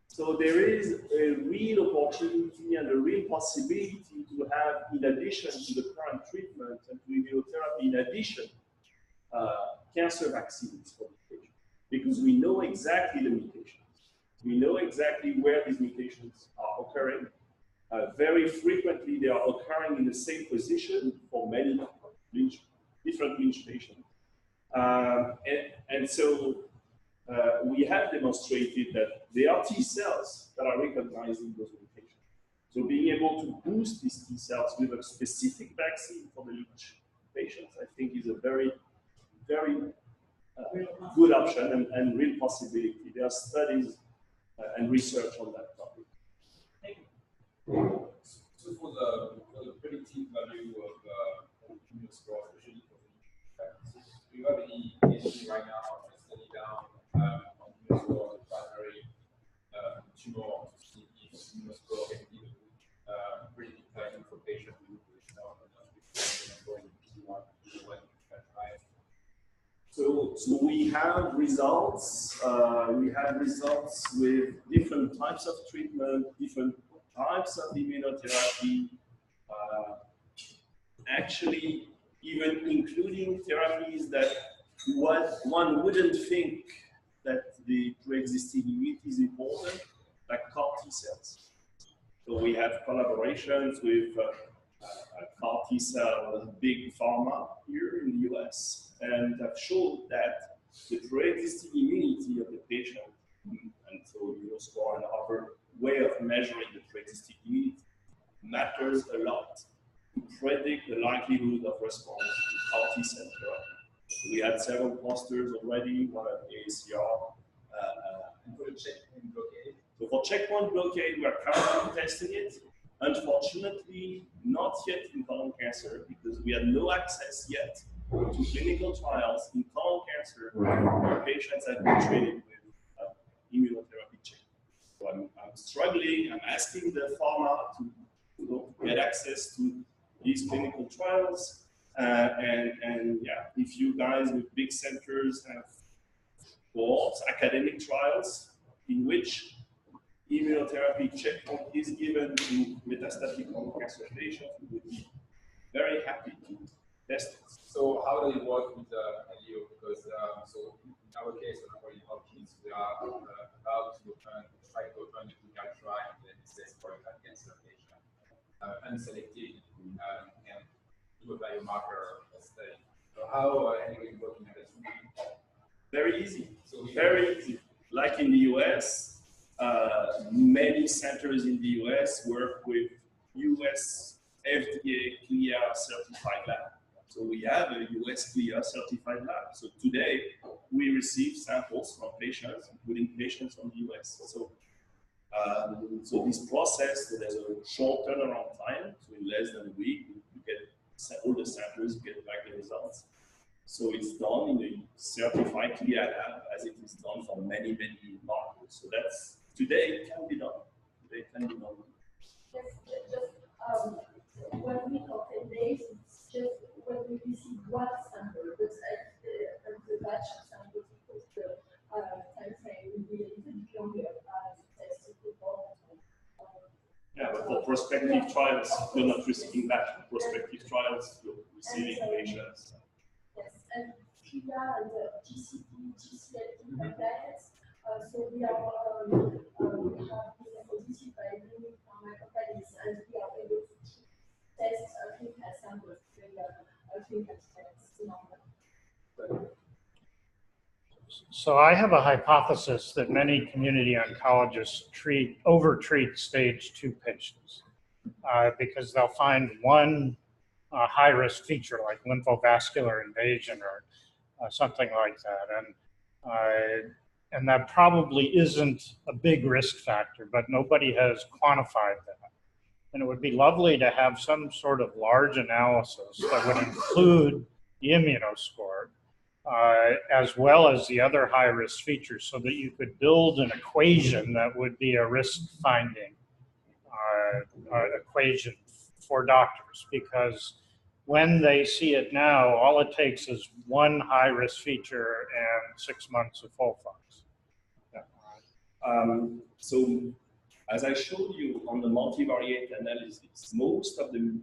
So there is a real opportunity and a real possibility to have, in addition to the current treatment and to immunotherapy, in addition, cancer vaccines for the patient. Because we know exactly the mutations. We know exactly where these mutations are occurring. Very frequently, they are occurring in the same position for many different Lynch patients. And so we have demonstrated that there are T cells that are recognizing those mutations. So being able to boost these T cells with a specific vaccine for the Lynch patients, I think, is a very, very good option and real possibility. There are studies and research on that topic. So for the predictive value of Immunoscore, especially for the do you have any anything right now to study down on Immunoscore, the primary tumor, to see if Immunoscore can give predictive value for patients who going P1, P1, So we have results. We have results with different types of treatment, different types of immunotherapy. Actually, even including therapies that one wouldn't think that the pre-existing immunity is important, like CAR T cells. So we have collaborations with CAR T cell big pharma here in the US, and have shown that the pre-existing immunity of the patient, and so Immunoscore and other way of measuring the pre-existing immunity, matters a lot to predict the likelihood of response to CAR T cell therapy. We had several posters already, one at ASCR. for the checkpoint blockade. So for checkpoint blockade, we are currently testing it. Unfortunately, not yet in colon cancer, because we had no access yet to clinical trials in colon cancer where patients have been treated with immunotherapy checkpoint. So I'm struggling, I'm asking the pharma to get access to these clinical trials. And yeah, if you guys with big centers have cohorts, academic trials in which immunotherapy checkpoint is given to metastatic colon cancer patients, we would be very happy to test it. So how do you work with Halio? Because so in our case, for Hopkins, we are about to try to open a clinical trial in the disease colorectal cancer patient, unselected, and do a biomarker study. So how are you working on this? Very easy. So very easy. Like in the US, many centers in the US work with US FDA CLIA certified lab. So we have a US CLIA certified lab. So today we receive samples from patients, including patients from the US. So this process, so there's a short turnaround time. So in less than a week, you get all the samples, you get back the results. So it's done in the certified CLIA lab, as it is done for many, many markets. So that's, today it can be done. Today it can be done. Just 1 week or 10 days, it's just when we receive one sample, but the batch of samples, because the time frame will be a little bit longer to test the report. Yeah, but for prospective trials, you're not receiving that. Prospective trials, you're receiving patients. Yes, and CLIA and GCP, GCLP compliance. So we have been audited by many pharma companies, and we are able to test clinical samples during clinical studies. So I have a hypothesis that many community oncologists overtreat stage 2 patients. because they'll find one high-risk feature like lymphovascular invasion or something like that. And that probably isn't a big risk factor, but nobody has quantified that. And it would be lovely to have some sort of large analysis that would include the Immunoscore, as well as the other high-risk features, so that you could build an equation that would be a risk-finding equation for doctors. Because when they see it now, all it takes is one high-risk feature and 6 months of FOLFOX. So as I showed you on the multivariate analysis, most of the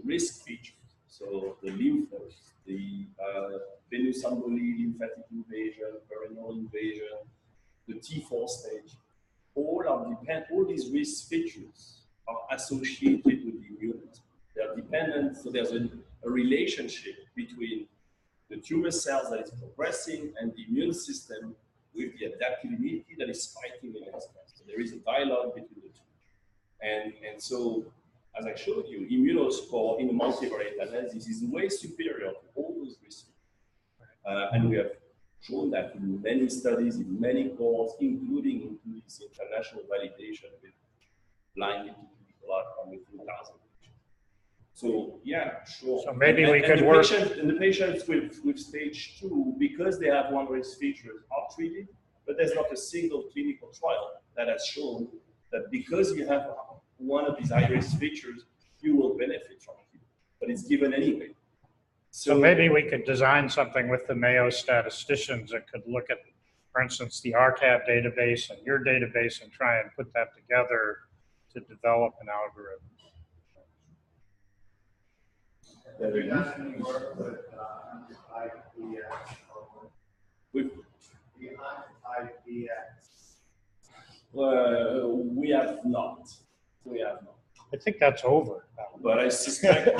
risk features, so the lymph nodes, the venous emboly, lymphatic invasion, perineal invasion, the T4 stage, all these risk features are associated with the immune response. They are dependent, so there's a relationship between the tumor cells that is progressing and the immune system with the adaptive immunity that is fighting against that. So there is a dialogue between the two. And so, as I showed you, Immunoscore in the multivariate analysis is way superior to all those risk features. And we have shown that in many studies, in many cohorts, including into this international validation with blinded clinical outcome with 2,000 patients. So yeah, sure. So maybe we could work. And the patients with stage 2, because they have one risk features, are treated, but there's not a single clinical trial that has shown that because you have one of these high-risk features, you will benefit from it. But it's given anyway. So maybe we could design something with the Mayo statisticians that could look at, for instance, the RCAP database and your database and try and put that together to develop an algorithm. Have you done any work with IDX? With IDX? We have not. We have not. I think that's over. But I suspect,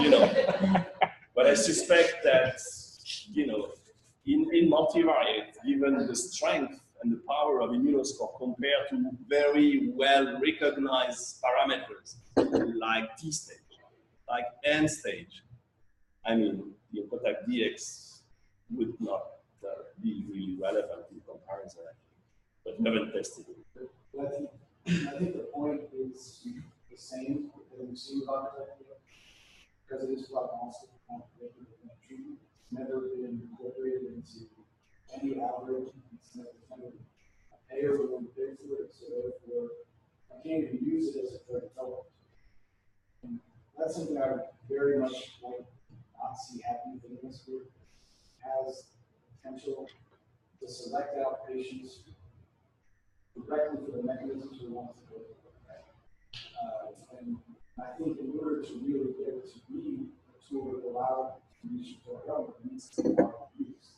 but I suspect that, in multivariate, given the strength and the power of Immunoscore compared to very well recognized parameters like T stage, like N stage, I mean, the Contact DX would not be really relevant in comparison, but we haven't tested it. I think the point is the same that we've seen about that, because it is prognostic treatment. It's never been incorporated into any algorithm. It's never kind of a payer will pay for it, so therefore I can't even use it as a drug development. And that's something I would very much like not see happening in this group. Has potential to select out patients directly for the mechanisms we want to go for. And I think in order to really get it to be a tool that allows use for our own, it needs to be used.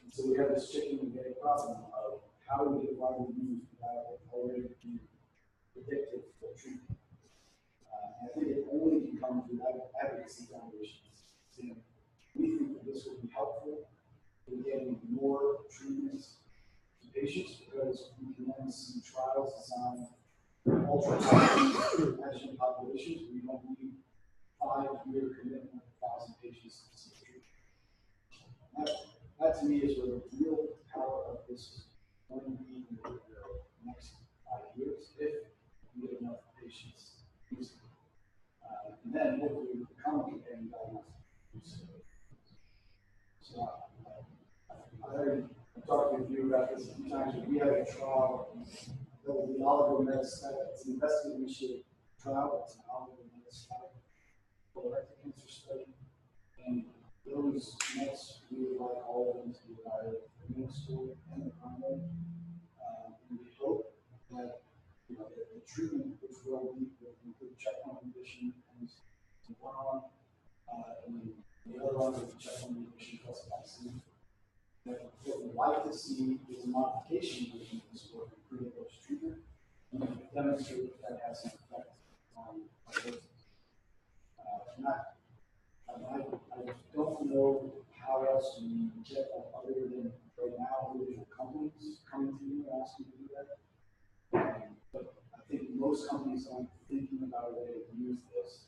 And so we have this chicken and egg problem of how do we get widely used without it already being predicted for treatment. I think it only can come through advocacy foundations. And we think that this will be helpful in getting more treatments to patients, because we can then see trials designed for ultra-adjuvant populations where you don't need 5-year commitment of 1,000 patients to see treatment. That to me is where the real power of this is going to be in the next 5 years, if we get enough patients using it. And then hopefully become a companion diagnostic. So I've talked with you about this a few times. We have a trial that will be oligometastatic. It's an investigator-initiated trial. It's an oligometastatic colorectal cancer study. And those mets, we would like all of them to be either Immunoscore and the primary. And we hope that the treatment, which will include checkpoint inhibition and one arm, and the other arm will be checkpoint inhibition plus vaccine. What we'd like to see is a modification of Immunoscore for pre-post treatment, and demonstrate that has an effect on fibrosis. I don't know how else we get other than right now individual companies coming to you and asking you to do that. But I think most companies don't thinking about a way to use this.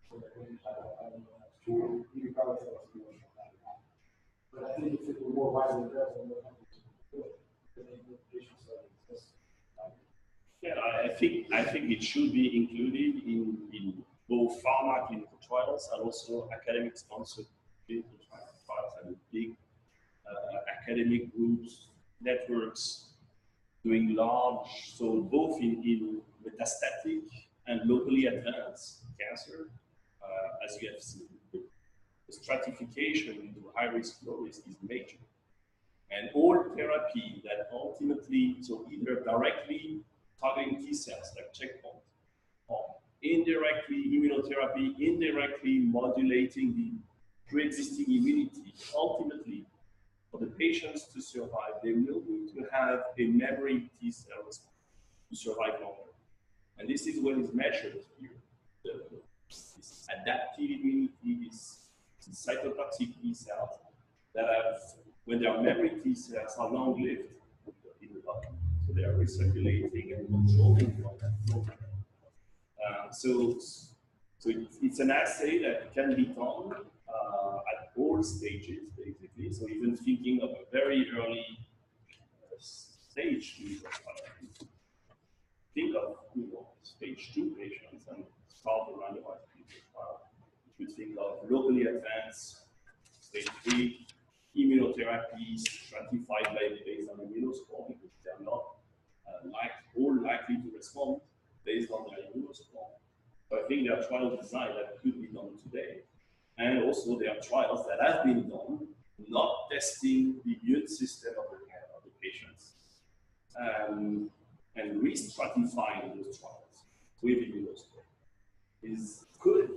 For the range, I don't know that's true. You could probably tell us more about that. But I think if it were more widely available, more companies would do it. I think the patient study exists. Yeah, I think it should be included in both pharma clinical trials and also academic sponsored clinical trials and big academic groups, networks doing large, so both in metastatic and locally advanced cancer, as you have seen. The stratification into high risk, low risk is major. And all therapy that ultimately, so either directly targeting T cells like checkpoint, or indirectly immunotherapy, indirectly modulating the pre-existing immunity, ultimately, for the patients to survive, they will need to have a memory T cell response to survive longer. And this is what is measured here. This adaptive immunity, this cytotoxic T cells that have, when their memory T cells are long-lived in the body, so they are recirculating and controlling from that. So it's an assay that can be done at all stages, basically. So even thinking of a very early stage, think of stage 2 patients and start a randomized clinical trial. You could think of locally advanced stage 3 immunotherapy stratified based on Immunoscore, because they are not all likely to respond based on their Immunoscore. So I think there are trial design that could be done today. And also there are trials that have been done, not testing the immune system of the patients, and re-stratifying those trials with Immunoscore could,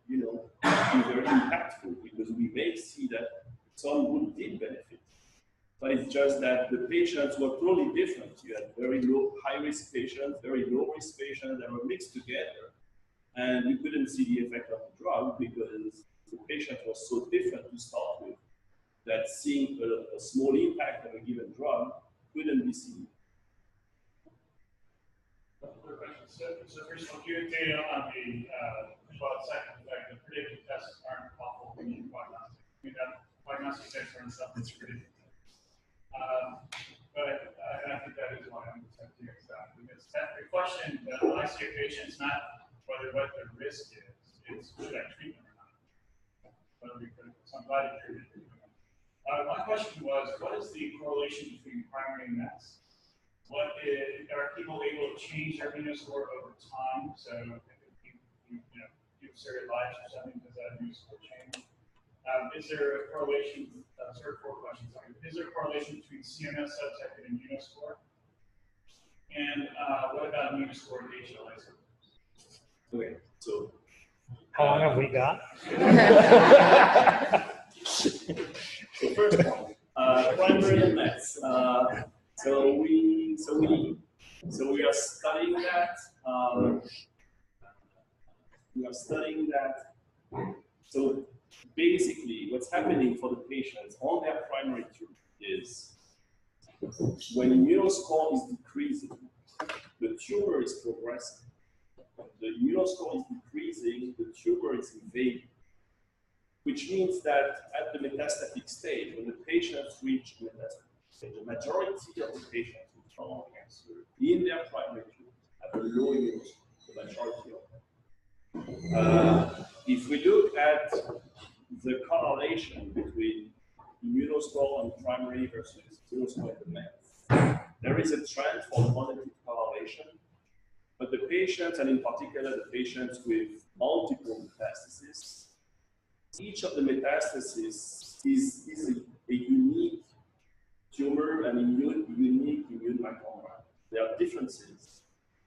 be very impactful, because we may see that some would did benefit. But it's just that the patients were totally different. You had very low, high-risk patients, very low-risk patients that were mixed together. And you couldn't see the effect of the drug because the patient was so different to start with that seeing a small impact of a given drug couldn't be seen. So first of all, do you have data on the side effect? The predictive tests aren't helpful when you diagnostic. Diagnostic tests are something that's predictive. But I think that is why I'm accepting that. Because the question that when I see a patient is not whether what the risk is, it's should I treat them or not. Whether we could, so I'm glad you treated them. My question was, what is the correlation between primary and mets? Are people able to change their Immunoscore over time? So if you surrogate lives or something, does that Immunoscore change? Is there a correlation, sort of 4 questions, sorry. Is there a correlation between CMS subtype and Immunoscore? And what about Immunoscore and HLA? Okay, so. How long have we got? So first one, primary and mets. So we are studying that. So basically, what's happening for the patients on their primary tumor is when Immunoscore is decreasing, the tumor is progressing. The Immunoscore is decreasing, the tumor is invading. Which means that at the metastatic stage, when the patients reach metastatic stage, the majority of the patients with lung cancer in their primary tumor have a low Immunoscore, the majority of them. If we look at the correlation between Immunoscore on primary versus Immunoscore in the mets, there is a trend for positive correlation, but the patients, and in particular the patients with multiple metastases, each of the metastases is a unique tumor and a unique immune microenvironment. There are differences.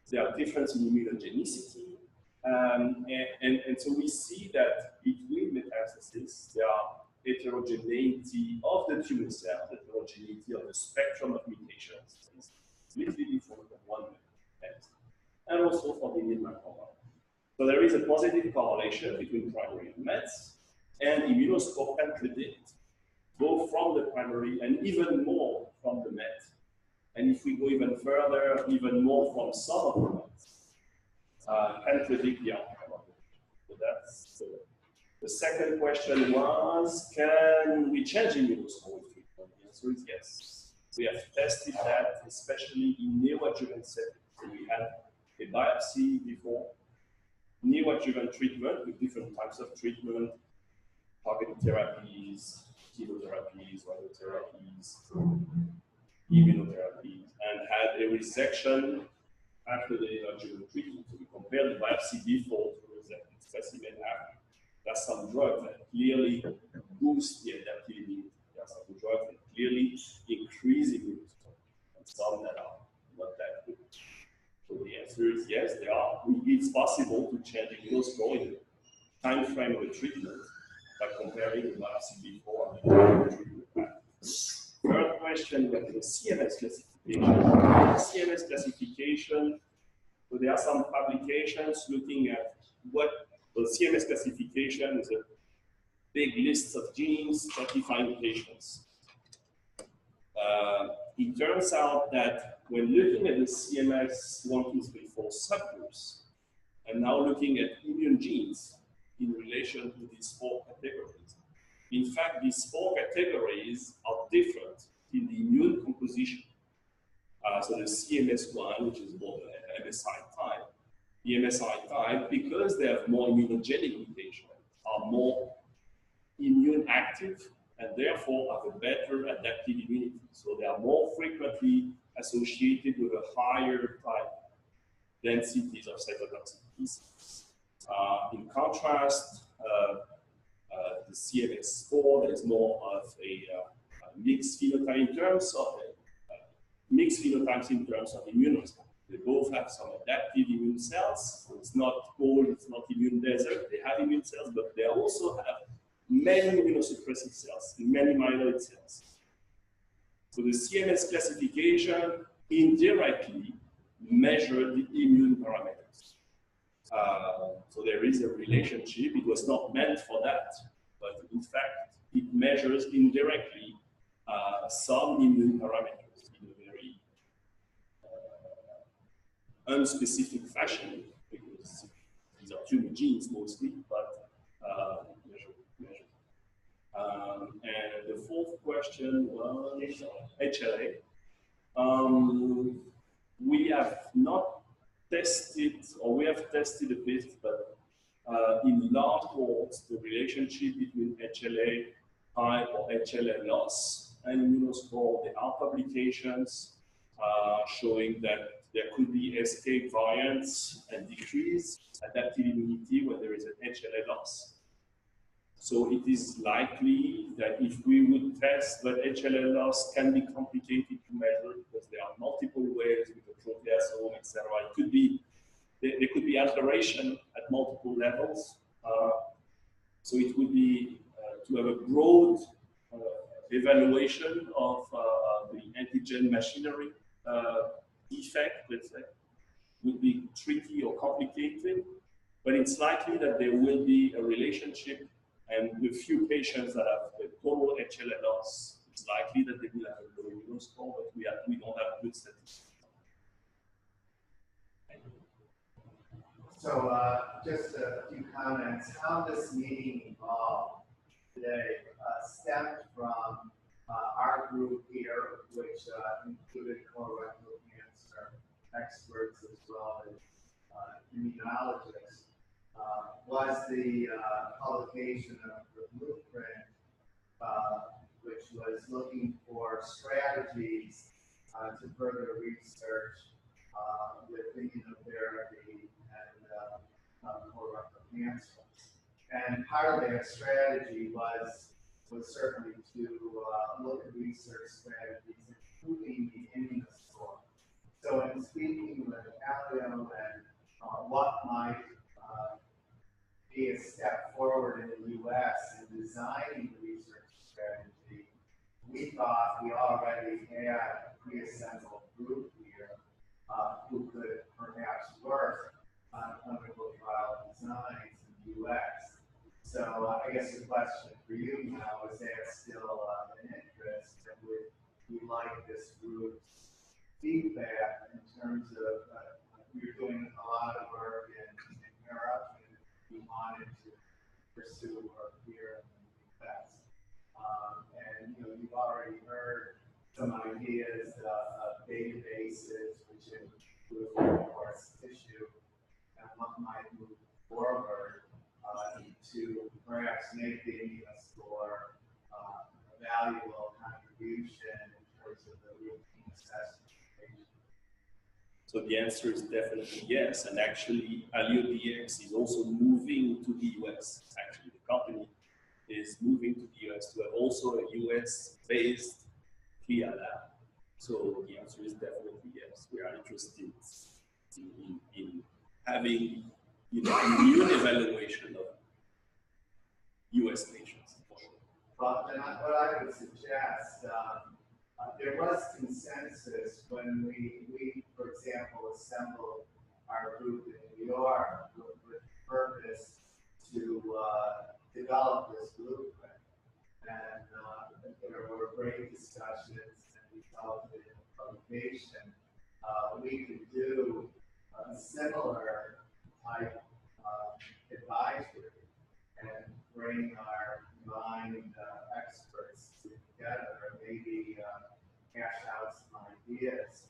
There are differences in immunogenicity. And so we see that between metastases, there are heterogeneity of the tumor cell, heterogeneity of the spectrum of mutations. It's completely different from one metastasis. And also for the immune microenvironment. So there is a positive correlation between primary and mets. And Immunoscore can predict both from the primary and even more from the met. And if we go even further, even more from some of the mets. and predict the outcome of it. So that's the second question was, can we change Immunoscore with treatment? The answer is yes. We have tested that, especially in neoadjuvant settings. So we had a biopsy before, neoadjuvant treatment with different types of treatment, targeted therapies, chemotherapies, radiotherapies, immunotherapies, and had a resection after the adjuvant treatment. So we compared the biopsy before to the resected specimen after. There's some drugs that clearly boost the adaptive immunity. There are some drugs that clearly increase immunity, and some that are not that good. So the answer is yes, there are. It's possible to change Immunoscore in the time frame of the treatment by comparing the biopsy before and the treatment after. Third question, we have the CMS classification. CMS classification, so there are some publications looking at what the CMS classification is a big list of genes stratifying patients. It turns out that when looking at the CMS 1, 2, 3, 4 subgroups, and now looking at immune genes in relation to these 4 categories, in fact, these 4 categories are different in the immune composition. So the CMS1, which is more the MSI type, the MSI type, because they have more immunogenic mutations, are more immune active and therefore have a better adaptive immunity. So they are more frequently associated with a higher type densities of cytotoxic T cells. In contrast, the CMS4, there is more of a mixed phenotype in terms of mixed phenotypes in terms of immune response. They both have some adaptive immune cells. So it's not cold, it's not immune desert. They have immune cells, but they also have many immunosuppressive cells, many myeloid cells. So the CMS classification indirectly measured the immune parameters. So there is a relationship. It was not meant for that, but in fact, it measures indirectly some immune parameters in a very unspecific fashion, because these are tumor genes mostly, but measure. And the fourth question was HLA. We have not tested, or we have tested a bit, but in large cohorts, the relationship between HLA type or HLA loss and Immunoscore, there are publications showing that there could be escape variants and decrease adaptive immunity when there is an HLA loss. So it is likely that if we would test that HLA loss can be complicated to measure because there are multiple ways with the proteasome, etc. It could be, there could be alteration at multiple levels. So it would be to have a broad evaluation of the antigen machinery defect, let's say, would be tricky or complicated, but it's likely that there will be a relationship, and with few patients that have the total HLA loss, it's likely that they will have a low Immunoscore, but we don't have good statistics. So just a few comments. How this meeting evolved today stemmed from our group here, which included colorectal cancer experts as well as immunologists, was the publication of the blueprint, which was looking for strategies to further research with immunotherapy and colorectal cancer. And part of that strategy was certainly to look at research strategies, including the Immunoscore. So in speaking with Halio and what might be a step forward in the U.S. in designing the research strategy, we thought we already had a pre-assembled group here who could perhaps work on clinical trial designs in the U.S. So I guess the question for you now is that still an interest, and would you like this group's feedback in terms of we're doing a lot of work in Europe, and we wanted to pursue work here in the US. And you've already heard some ideas of databases, which include, of course, tissue, and what might move forward to perhaps make the Immunoscore a valuable contribution in terms of the routine assessment. So the answer is definitely yes. And actually, HalioDx is also moving to the US. Actually, the company is moving to the US to have also a US-based CLIA lab. So the answer is definitely yes. We are interested in having immune evaluation of US patients. For sure. Well, then what I would suggest, there was consensus when we, for example, assembled our group in New York with the purpose to develop this blueprint. And there were great discussions and resulted in a publication. We could do a similar type advisory and bring our combined experts together, maybe hash out some ideas,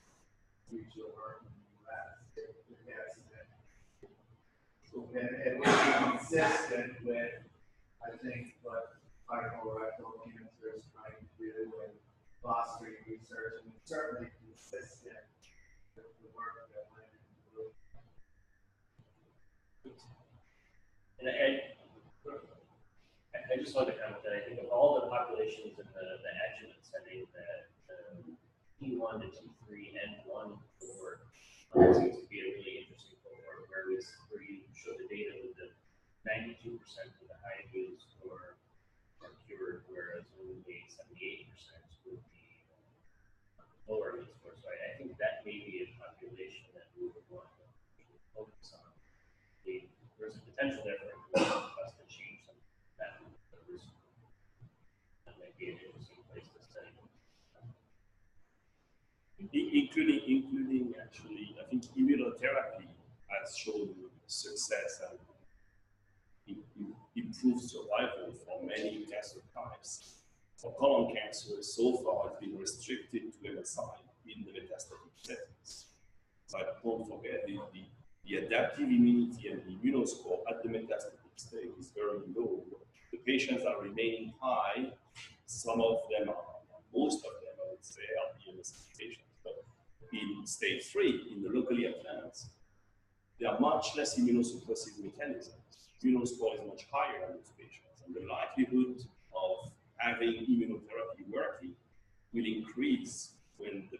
future work in the US, if that's it. And it would be consistent with, I think, what colorectal cancer is trying to do and fostering research, and certainly consistent with the work that went into it. And I just wanted to comment that I think of all the populations in the adjuvant setting, that T1 to T3 and N1 cohort seems to be a really interesting cohort, where you show the data with the 92% of the high dose are cured, whereas only 78% would be lower risk score. So I think that may be a population that we would want to focus on. There's a potential there for us to change some of that risk. That might be an interesting place to study. Including actually, I think immunotherapy has shown success and improved survival for many cancer types. For colon cancer, so far it's been restricted to MSI in the metastatic settings. But don't forget the adaptive immunity and the Immunoscore at the metastatic stage is very low. The patients are remaining high. Some of them are, most of them, I would say, are MSI patients. But in stage 3, in the locally advanced, there are much less immunosuppressive mechanisms. Immunoscore is much higher in those patients, and the likelihood of having immunotherapy working will increase when the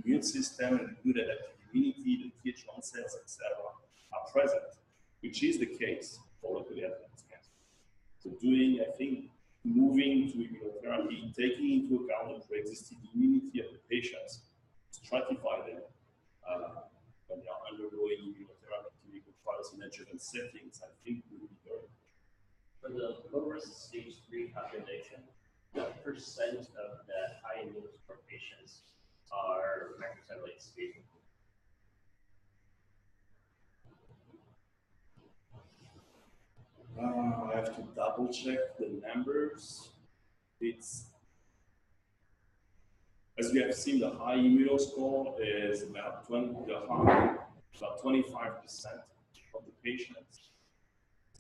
immune system and good adaptive immunity, the Th1 cells, etc., are present, which is the case for locally advanced cancer. So I think, moving to immunotherapy, taking into account the pre-existing immunity of the patients, stratify them when they are undergoing immunotherapy clinical trials in adjuvant settings, I think will be very good. For the low-risk stage 3 population, what percent of the high Immunoscore patients are microsatellite stable? I have to double check the numbers. It's, as we have seen, the high Immunoscore is about 25% of the patients.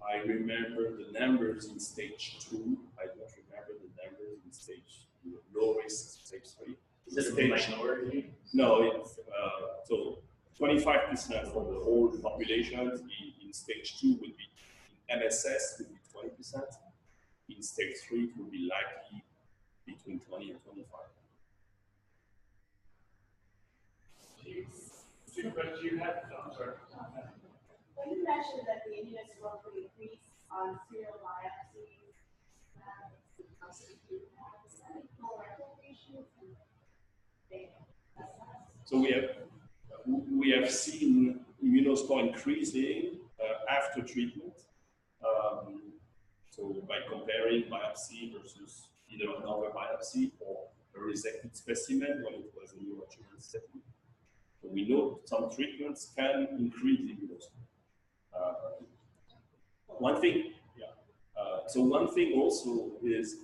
I remember the numbers in stage 2. I don't remember the numbers in stage low risk stage 3. Is it a minority? No, it's so 25% for the whole population in stage 2 would be, in MSS would be 20%. In stage 3 it would be likely between 20 and 25. But you had, I'm sorry. When you mentioned that the Immunoscore would increase on serial biopsies, colorectal patients, so we have seen Immunoscore increasing after treatment. So by comparing biopsy versus either another biopsy or a resected specimen when it was a neoadjuvant setting. We know some treatments can increase immunoscore. One thing also is,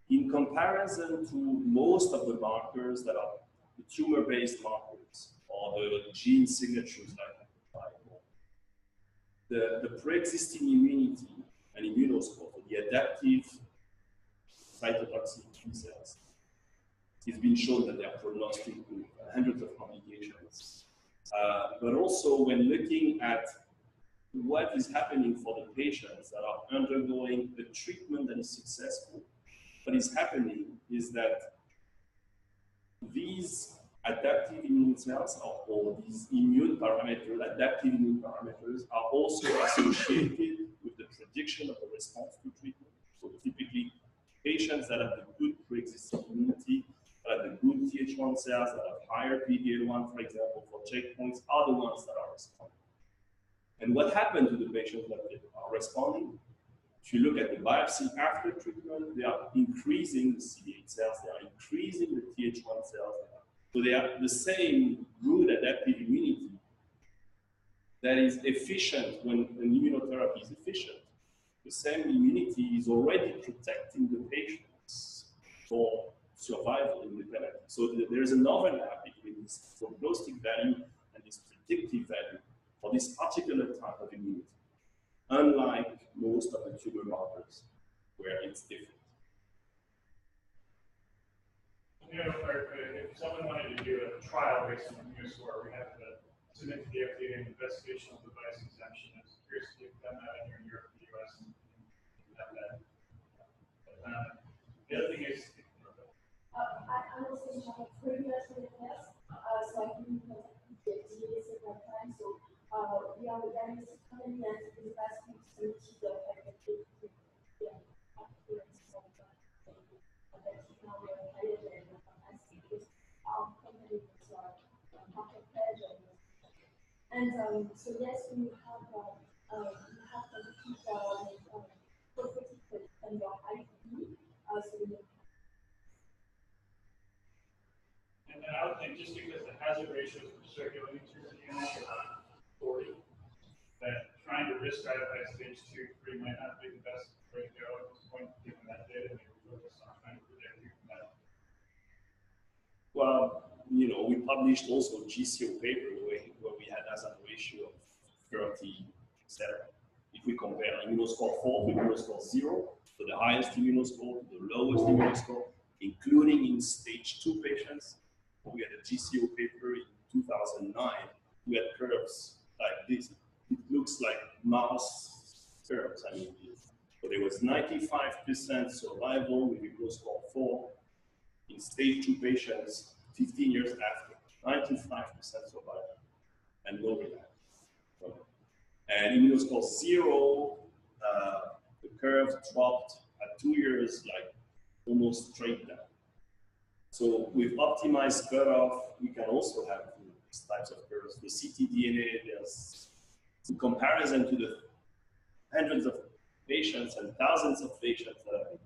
in comparison to most of the markers that are the tumor-based markers or the gene signatures like the pre-existing immunity and immunoscore, the adaptive cytotoxic T cells, it's been shown that they are prognostic with hundreds of complications. But also when looking at what is happening for the patients that are undergoing the treatment that is successful, what is happening is that these adaptive immune cells or these immune parameters, adaptive immune parameters, are also associated with the prediction of the response to treatment. So typically, patients that have the good pre-existing immunity, that have the good Th1 cells, that have higher PD-L1, for example, for checkpoints, are the ones that are responding. And what happened to the patients that are responding? If you look at the biopsy after treatment, they are increasing the CD8 cells, they are increasing the Th1 cells. So they are the same good adaptive immunity that is efficient when immunotherapy is efficient. The same immunity is already protecting the patients for survival independently. So there is an overlap between this prognostic value and this predictive value for this particular type of immunity, unlike most of the tumor markers where it's different. You know, if someone wanted to do a trial based on Immunoscore, we have to submit to the FDA an investigational device exemption. I was curious if you've done that in Europe, the US, and have that. The other thing is, I was saying I have previously test, so I can contact the FDA several times. So we are very company and in the past week submitted the and so yes, we have to keep prophetic and your IP. So and I would think just because the hazard ratios for circulating tumor DNA are 40, that trying to risk stratify stage 2, 3 might not be the best way to go at this point, given that data, maybe focus on trying to predict that. Well, you know, we published also GCO paper where we had hazard ratio of 30, etc. If we compare Immunoscore 4 to Immunoscore 0, so the highest Immunoscore to the lowest Immunoscore, including in stage 2 patients, we had a GCO paper in 2009. We had curves like this. It looks like mouse curves. I mean, so there was 95% survival with Immunoscore 4 in stage 2 patients 15 years after. 95% survival and no relapse. And Immunoscore 0, the curve dropped at 2 years, like almost straight down. So with optimized cutoff, we can also have these types of curves. The ctDNA, there's in comparison to the hundreds of patients and thousands of patients that have been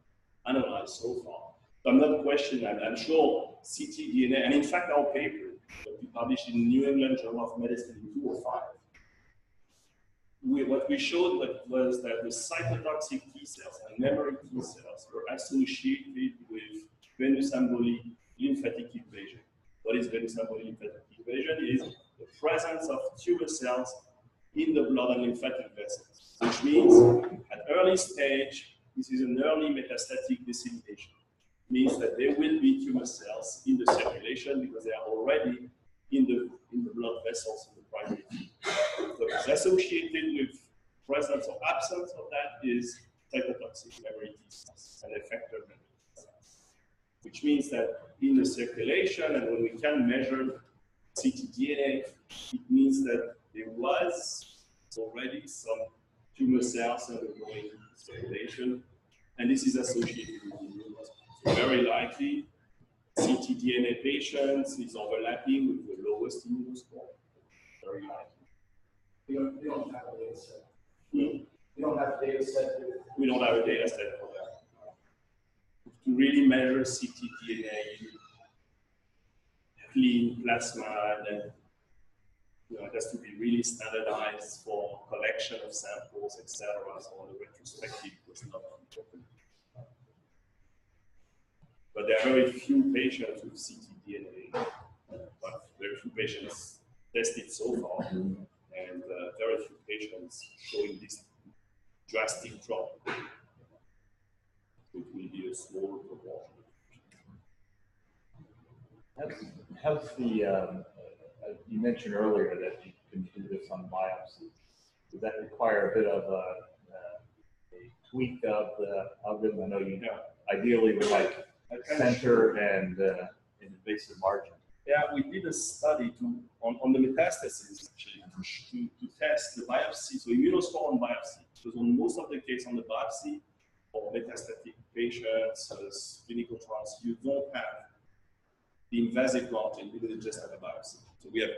analyzed so far. So I'm not questioning that. I'm sure ctDNA, and in fact our paper that we published in New England Journal of Medicine in 2005, what we showed was that the cytotoxic T cells and memory T cells were associated with venous emboli lymphatic invasion. What is venous emboli lymphatic invasion? Is the presence of tumor cells in the blood and lymphatic vessels, which means at early stage, this is an early metastatic dissemination. It means that there will be tumor cells in the circulation because they are already in the blood vessels in the primary. So it's associated with presence or absence of that is cytotoxic memory T cells and effector memory T cells, which means that in the circulation and when we can measure ctDNA, it means that there was already some tumor cells undergoing circulation, and this is associated with immune response. So very likely, ctDNA patients is overlapping with the lowest immune score. Very likely. We don't have a data set. We don't have a data set. We don't have a data set for that. To really measure ctDNA, clean plasma, and it has to be really standardized for collection of samples, etc. So the retrospective was not important. But there are very few patients with ctDNA, but very few patients tested so far, and very few patients showing this drastic drop. It will be a small proportion. How's the, you mentioned earlier that you can do this on biopsy. Does that require a bit of a tweak of the algorithm? I know you ideally would like center and invasive margin. Yeah, we did a study on the metastases actually to test the biopsy, so Immunoscore on biopsy. Because on most of the cases on the biopsy for metastatic patients, as clinical trials, you don't have the invasive margin because you just have a biopsy. So we have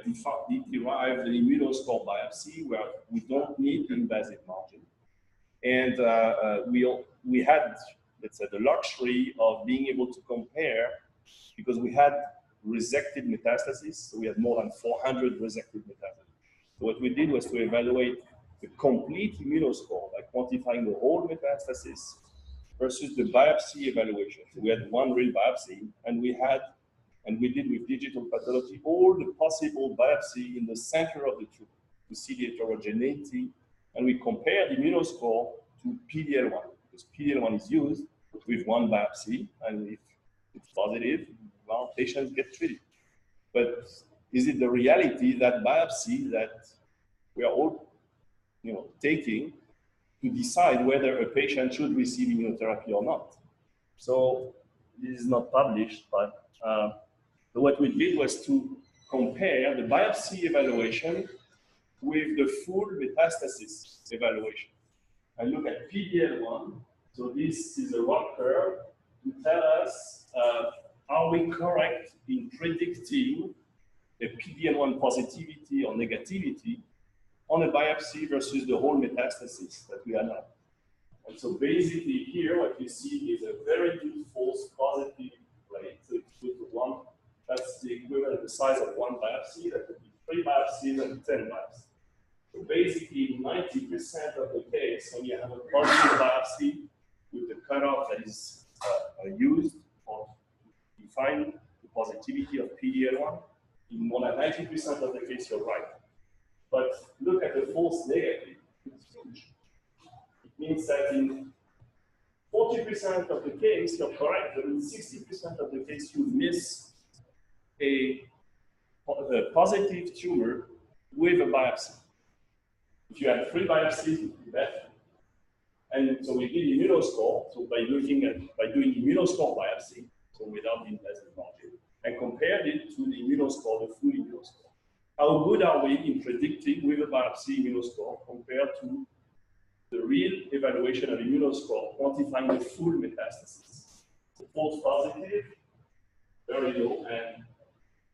derived an Immunoscore biopsy where we don't need the invasive margin. And we had, let's say, the luxury of being able to compare because we had resected metastases. So we had more than 400 resected metastases. So what we did was to evaluate the complete Immunoscore by quantifying the whole metastasis versus the biopsy evaluation. So we had one real biopsy, and we did with digital pathology all the possible biopsy in the center of the tumor to see the heterogeneity, and we compared Immunoscore to PD-L1 because PD-L1 is used with one biopsy, and if it's positive, well, patients get treated. But is it the reality that biopsy that we are all, taking to decide whether a patient should receive immunotherapy or not? So this is not published, but what we did was to compare the biopsy evaluation with the full metastasis evaluation. And look at PD-L1. So this is a log curve to tell us are we correct in predicting a PD-L1 positivity or negativity on a biopsy versus the whole metastasis that we analyzed. And so basically here what you see is a very good false positive rate. So it's equal to 1. That's the equivalent, the size of one biopsy. That could be 3 biopsies and 10 biopsies. So basically 90% of the case, when you have a positive biopsy with the cutoff that is used for define the positivity of PD-L1, in more than 90% of the case you're right. But look at the false negative. It's huge. It means that in 40% of the case you're correct, but in 60% of the case you miss a positive tumor with a biopsy. If you had 3 biopsies, it would be better. And so we did Immunoscore, so by doing Immunoscore biopsy, so without the invasive margin, and compared it to the Immunoscore, the full Immunoscore. How good are we in predicting with a biopsy Immunoscore compared to the real evaluation of Immunoscore, quantifying the full metastasis? So false positive, very low, and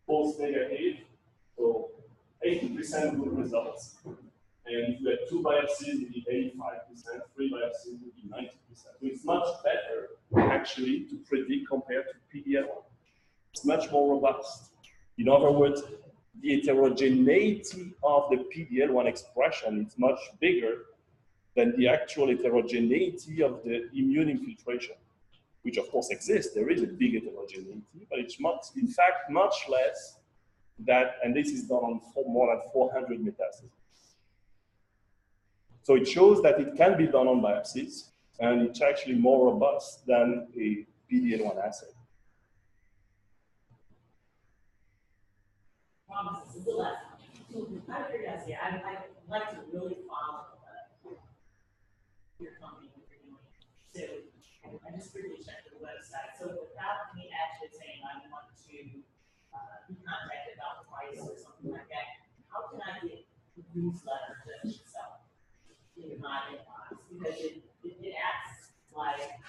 false negative, so 80% good results. And if you had 2 biopsies, it would be 85%, 3 biopsies would be 90%. So it's much better, actually, to predict compared to PD-L1. It's much more robust. In other words, the heterogeneity of the PD-L1 expression is much bigger than the actual heterogeneity of the immune infiltration, which of course exists. There is a big heterogeneity, but it's much, in fact, much less that, and this is done on more than 400 metastases. So it shows that it can be done on biopsies, and it's actually more robust than a PD-L1 assay. This is the last one. Out of curiosity, I'd like to really follow your company, what you're doing. So I just quickly checked the website. So without me actually saying I want to be contacted about the price or something like that, how can I get the newsletter just itself in my inbox? Because it asks like,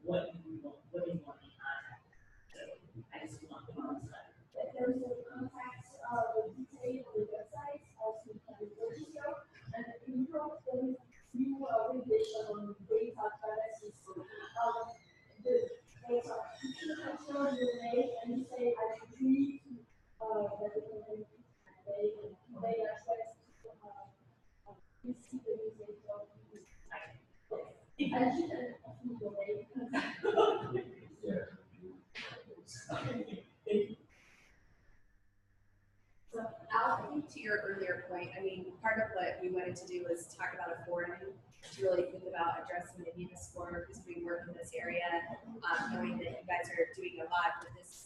what do you want to be contacted? So I just want the newsletter. There's a contact detail on the website, also you can register, and in Europe there is new regulation on data privacy. So the data, if you enter your name and you say I agree to that the company can pay and So Al, I think to your earlier point, I mean, part of what we wanted to do was talk about a forum to really think about addressing the Immunoscore because we work in this area, knowing that you guys are doing a lot with this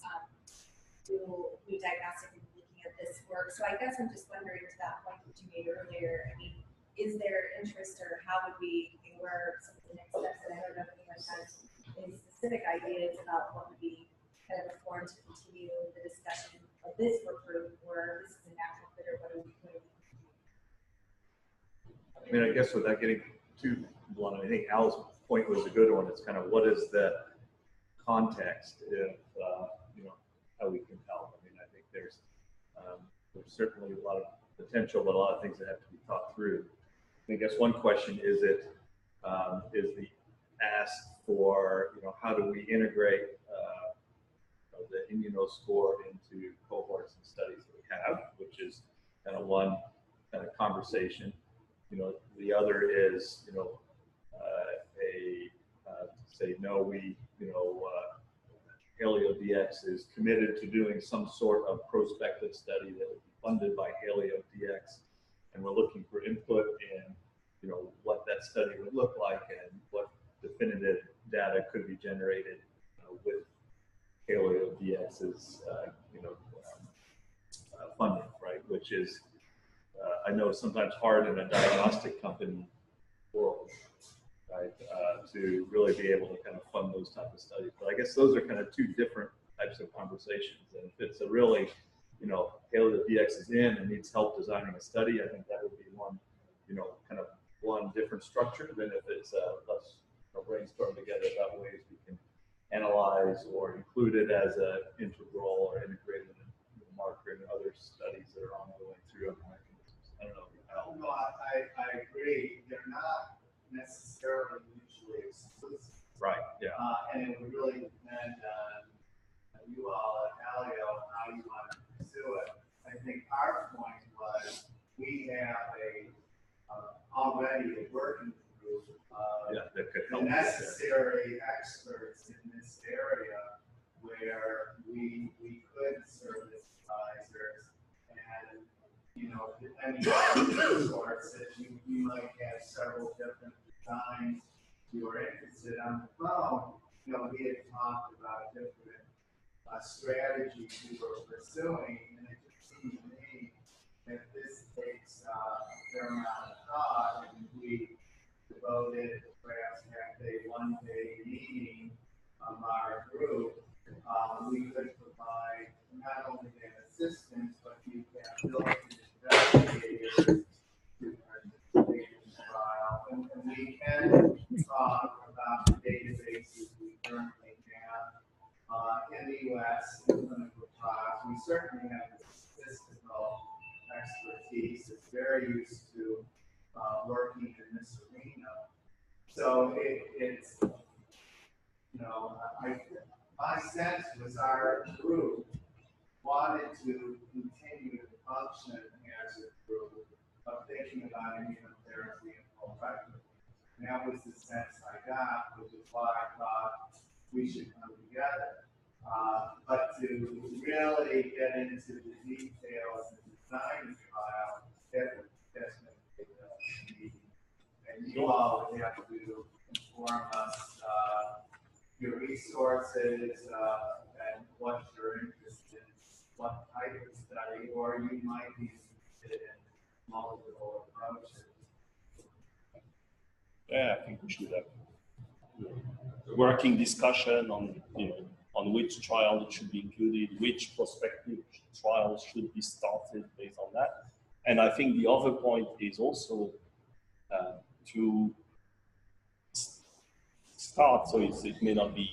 new diagnostic and looking at this work. So I guess I'm just wondering to that point that you made earlier, I mean, is there interest or how would we, where some of the next steps, and I don't know if anyone has any specific ideas about what would be kind of a forum to continue the discussion of this work group, or this is a natural fit, or what are we doing? I mean, I guess without getting too blunt, I think Al's point was a good one. It's kind of what is the context if, you know, how we can help. I mean, I think there's certainly a lot of potential, but a lot of things that have to be thought through. I guess one question is the ask for, you know, how do we integrate the Immunoscore into cohorts and studies that we have, which is kind of one kind of conversation. You know, the other is, you know, say no, we, you know, HalioDx is committed to doing some sort of prospective study that would be funded by HalioDx, and we're looking for input in, you know, what that study would look like and what definitive data could be generated with HalioDx's, you know, funding, right? Which is, I know sometimes hard in a diagnostic company world, right? To really be able to kind of fund those type of studies. But I guess those are kind of two different types of conversations. And if it's a really, you know, HalioDx is in and needs help designing a study, I think that would be one, you know, kind of one different structure than if it's let's brainstorm together about ways we can analyze or include it as an integral or integrated marker in other studies that are ongoing through other mechanisms. I don't know. No, I agree. They're not necessarily mutually exclusive. Right. Yeah. And it would really depend on you all at Halio how you want to pursue it. I think our point was we have already a working group of that could the help necessary experts in this area where we could serve as advisors, and you know, depending on the resources, you might have several different designs you are interested on the phone. You know, we had talked about different strategies we were pursuing, and it just seemed to me that this takes a fair amount of thought, and we devoted perhaps one day meeting of our group, we could provide not only that assistance, but you can build investigators to participate in the trial, and we can talk about the databases we currently have in the U.S. in clinical trials. We certainly have the statistical expertise that's very used to working in this arena. So it's, you know, my sense was our group wanted to continue to function as a group of thinking about immunotherapy and effectiveness. And that was the sense I got, which is why I thought we should come together. But to really get into the details and design the trial, that's going to take a meeting. And you all would have to inform us your resources and what you're interested in, what type of study, or you might be interested in multiple approaches. Yeah, I think we should have a working discussion on, you know, on which trial should be included, which prospective trials should be started based on that. And I think the other point is also to start, so it may not be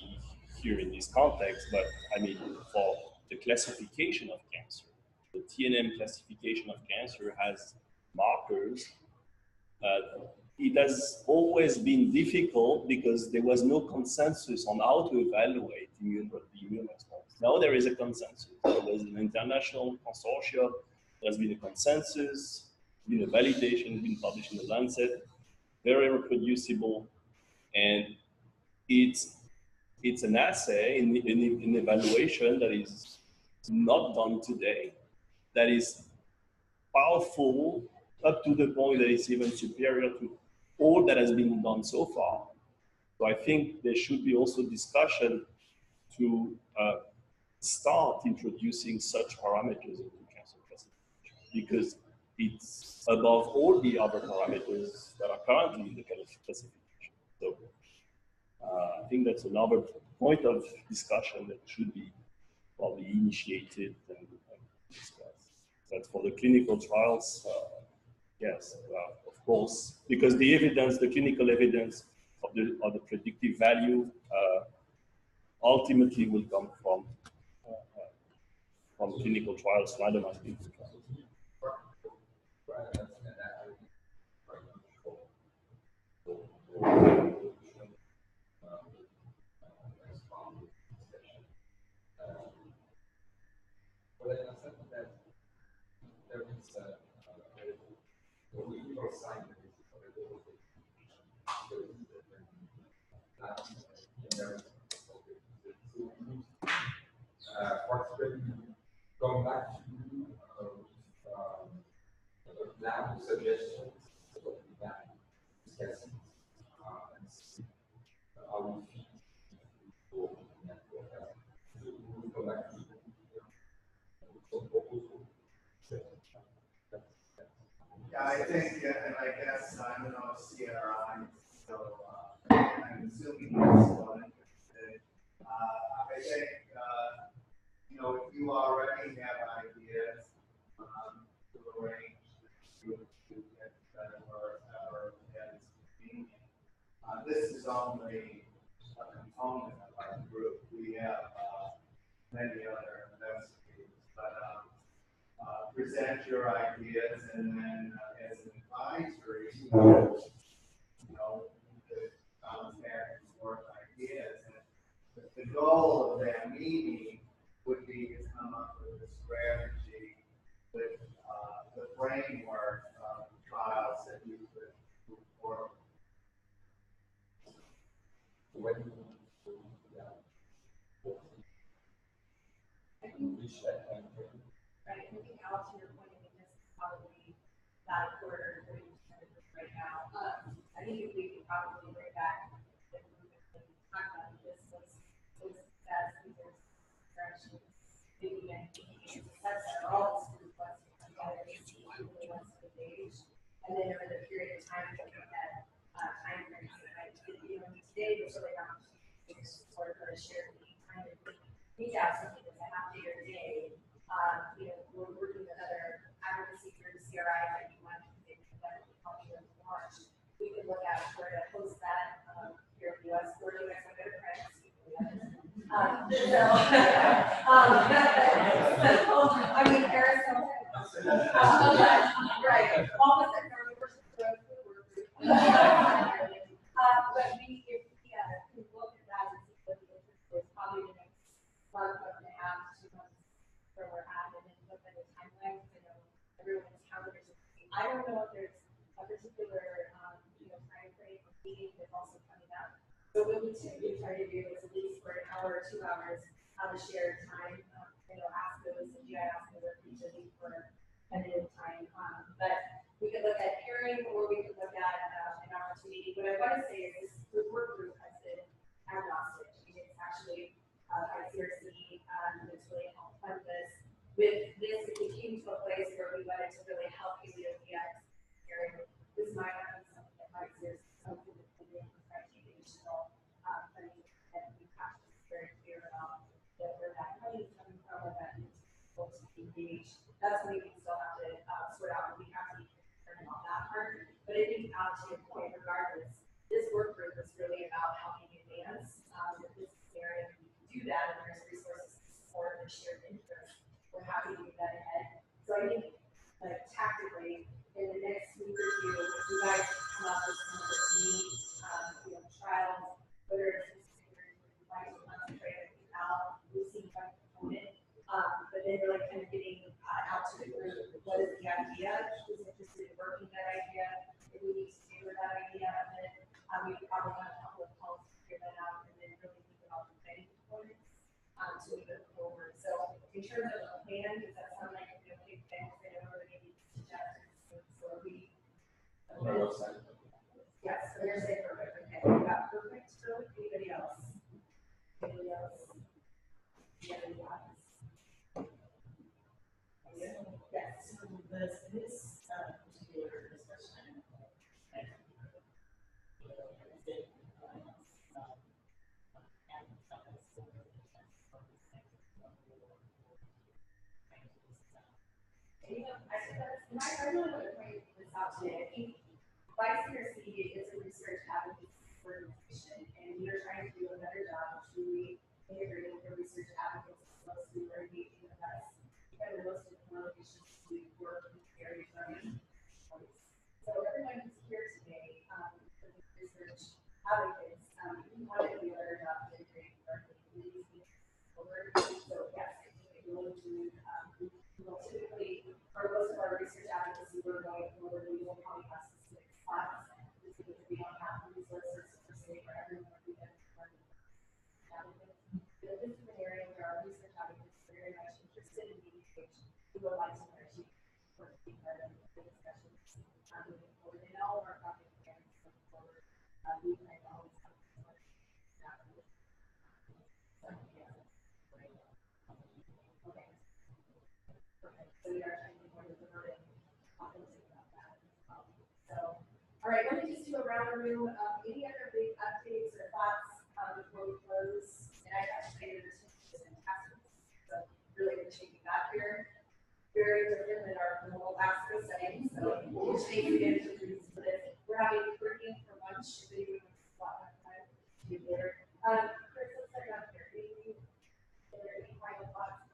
here in this context, but I mean, for the classification of cancer, the TNM classification of cancer has markers. It has always been difficult because there was no consensus on how to evaluate the immune response. Now there is a consensus. There was an international consortium, there's been a consensus, been a validation, been published in the Lancet, very reproducible, and it's an assay in evaluation that is not done today, that is powerful up to the point that it's even superior to all that has been done so far. So I think there should be also discussion to start introducing such parameters into cancer classification, because it's above all the other parameters that are currently in the classification. So I think that's another point of discussion that should be probably initiated and discussed. But for the clinical trials, yes, of course, because the evidence, the clinical evidence of the predictive value ultimately will come from clinical trials, randomized clinical trials. Well, I understand that there is a legal sign that is going back to lab suggestions that discussing and see how we fit into the network. We'll go back to Yeah, I think, and I guess I'm an CRI, so I'm assuming you're still interested. I think, if you already have ideas to arrange to get together wherever that is convenient. This is only a component of our group. We have many other investigators, but present your ideas, and then as an advisory, you could contact and work ideas. And the goal of that meeting would be to come up with a strategy with the framework of trials that you could move forward. Right, looking out to your point, I think this is probably about a quarter, 30% right now. I think if we could probably bring back the group and talk about this was that there's directions, maybe that's all this group wants to come together, really wants to engage. And then over the period of time, we look at time frames. Today was really not sort of a shared time. We have something that's a half day or day. We're working with other advocacy groups, CRI, that you want to that would help you in March. We can look at where to host that here in the US. We're doing some good friends. I mean, Arizona. Right. Almost at our university. But we, if we can look at that and see what the interest is, probably the next month and a half, 2 months where we're at, and then look at the timelines. I know everyone's calendars. I don't know if there's a particular time frame or meeting that's also coming up. So what we typically try to do is at least for an hour or 2 hours have a shared time. ASCOs and GI ASCOs are usually for a minute of time. But we could look at pairing, or we could look at an opportunity. What I want to say is this work group has been agnostic. It's actually Fight CRC that's really helped fund this. With this, if we came to a place where we wanted to really help HalioDx, this might not be something that Fight CRC something that's been doing for additional funding, and we have to be very clear about where that money is coming from, or that needs to be engaged. That's something we still have to sort out, and we have to be concerned about that part. But I think to your point, regardless, this work group is really about helping advance this area. Do that, and there's resources to support and shared interest. We're happy to move that ahead. So I think, tactically, in the next week or two, if you guys come up with some of the new trials, whether it's like concentrate out, we've seen one component, but then really kind of getting out to the group. What is the idea? Who's interested in working that idea? If we need to tailor that idea, then we probably have a couple of calls to figure that out. to move it forward. So in terms of a plan, does that sound like a big thing? I know we're going to need suggestions. So we. On our website. Yes, so you're saying perfect. Okay, we got perfect. So anybody else? Anybody else? Anybody else? Yes. So this particular discussion. I really want to point this out today. I think Fight CRC is a research advocacy organization, and we are trying to do a better job of truly integrating the research advocates as well as who are engaging with us. And the most important patients we work with very friendly. So everyone who's here today, for the research advocates, we want to do a better job of integrating our communities forward. So yes, I think it will include, typically, for most of our research advocacy, we're going forward, we will probably have specific spots, just because we don't have the resources per se for everyone who can run advocates. But this is an area where our research advocates are very much interested in being engaged. We would like to actually be part of the discussions moving forward in all of our project plans moving forward. We can always have so much advocacy. So, yeah. Okay. Perfect. So we are trying to be more deliberate and authentic about that as well. So, all right, let me just do a round of room. Any other big updates or thoughts before we close? And I actually there's fantastic. So really appreciate you got here. Very different than our normal ASCO setting. So we'll take advantage of this. We're having cooking for lunch. If anyone wants to swap that time, do later. Chris, let's start out here. Any final thoughts?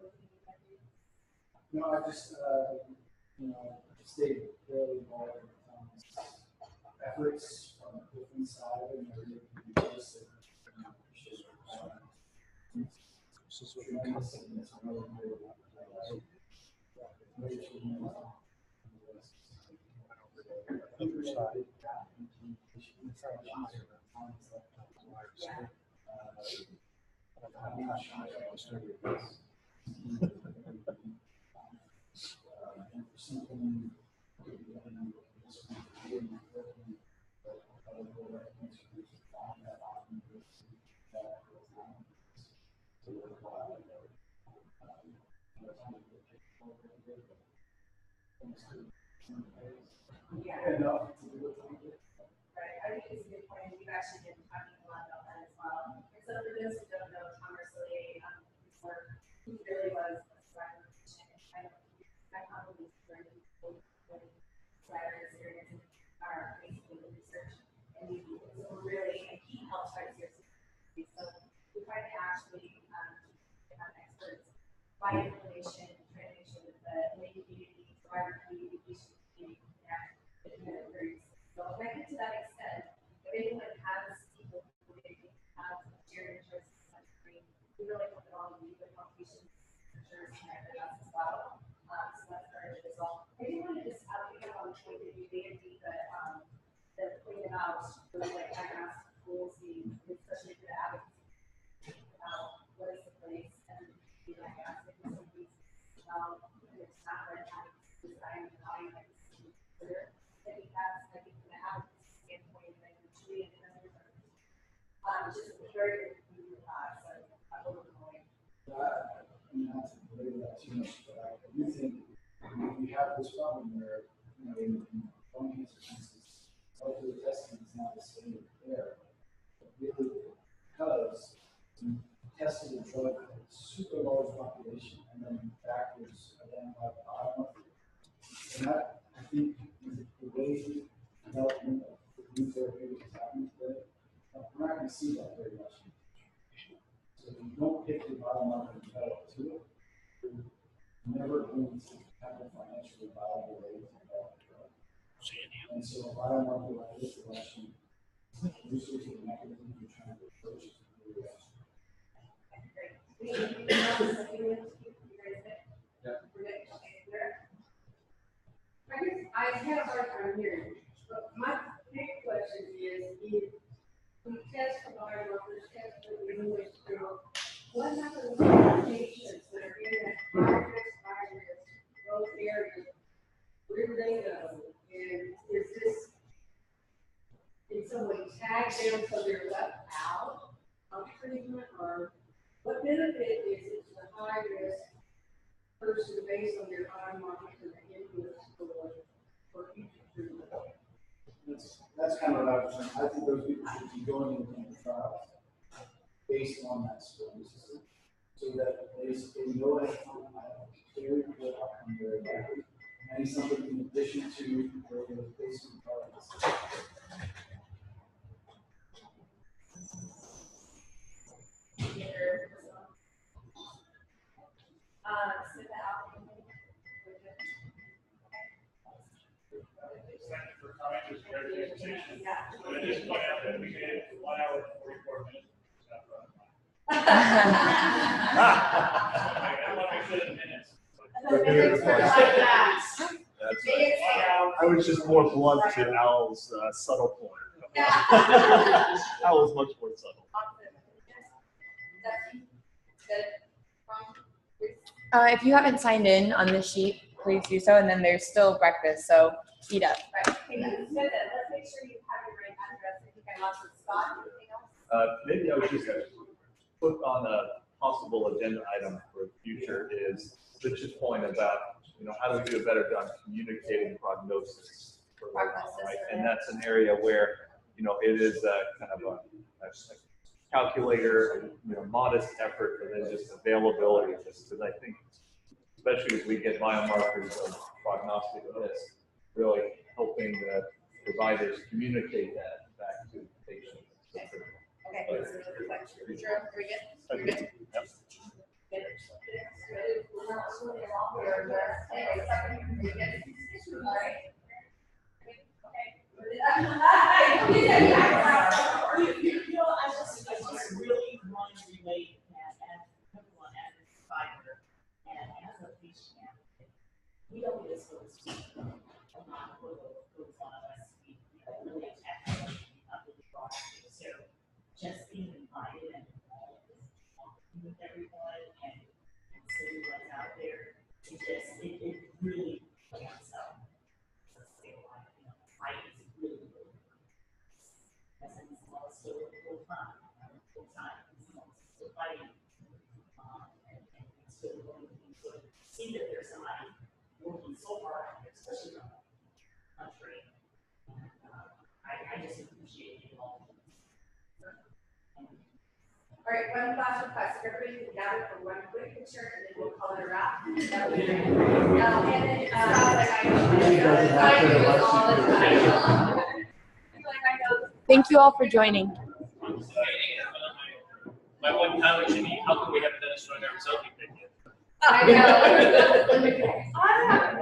No, I just, stayed really involved in efforts from a different side and really just appreciate it. Other side. Yeah. Right, I think it's a good point. We've actually been talking a lot about that as well. And so for those who don't know, Tom Marcellier, he really was a survivor patient. I probably learned survivor experience in our basically research. And we really, and he helps Fight CRC. So we try to actually have experts find information, try to make sure that the lay community, survivor community, patient community connect with the groups. So when I get to that extent, if anyone has people who have shared interests in that screen, we really hope that all of you with patients for sure connect with us as well. So that's encouraging as well. I do want to just pick up on the point that you made, the point about like diagnostic tools being, especially for the advocacy, what is the place and the diagnostic in some cases. And it's not like advocacy design and how you can consider. I think that's, from the advocacy standpoint, and then truly and just very good thoughts. So I'm overwhelming. Not to belabor that too much, but I do think we have this problem where, in lung cancer cases, molecular testing is not the standard of care. Really, because we tested a drug in a super large population and then backwards identified the biomarker. And that, I think, is the way development of new therapeutics is happening today. We're not going to see that very much. So if you don't pick the biomarker and develop to it, you're never going to have a financially viable way to develop a drug. And so a biomarker like this will actually research the mechanisms you're trying to approach is really interesting. I had a hard time hearing, but my big question is, if we test for biomarkers, test for the English girl, what happens arm, what benefit is it to the high risk person based on their biomarkers and the inputs for future treatment? That's kind of what I was saying. I think those people should be going into clinical trials based on that scoring system, so that they know that it's not very good outcome very likely. And it's something in addition to the basic products. For coming to this presentation. I just point out that we made 1 hour and 44 minutes. I want to make sure the minutes. I was just more blunt to Al's subtle point. Al was much more subtle. If you haven't signed in on this sheet, please do so. And then there's still breakfast, so eat up. Right. Hey, let's make sure you have your right address. I think I lost it. Scott, anything else? Maybe I would just put on a possible agenda item for the future is Rich's point about, how do we do a better job communicating prognosis for right? And that's an area where, it is kind of a calculator, modest effort, but then just availability of this. Because I think, especially as we get biomarkers of prognostic risk, really helping the providers communicate that back to patients. Okay, so another question. Sure, are we good? We're good? Yep. We're not swimming along here, but anyway, second, are you good? All right. I just really want to relate that as everyone as a provider and as a patient advocate, we don't get exposed to a lot of what goes on us. We really attack so just being invited and talking with everyone and seeing what's out there, it really counts up. Fight is really as in small still full time, still fighting, and still going to see that there's somebody working so hard, especially in the country. I just appreciate it all. All right, one last request. If everybody can gather for one quick picture, and then we'll call it a wrap. That would be great. And then, Thank you all for joining. My one comment should be, how come we haven't done a stronger result? I know.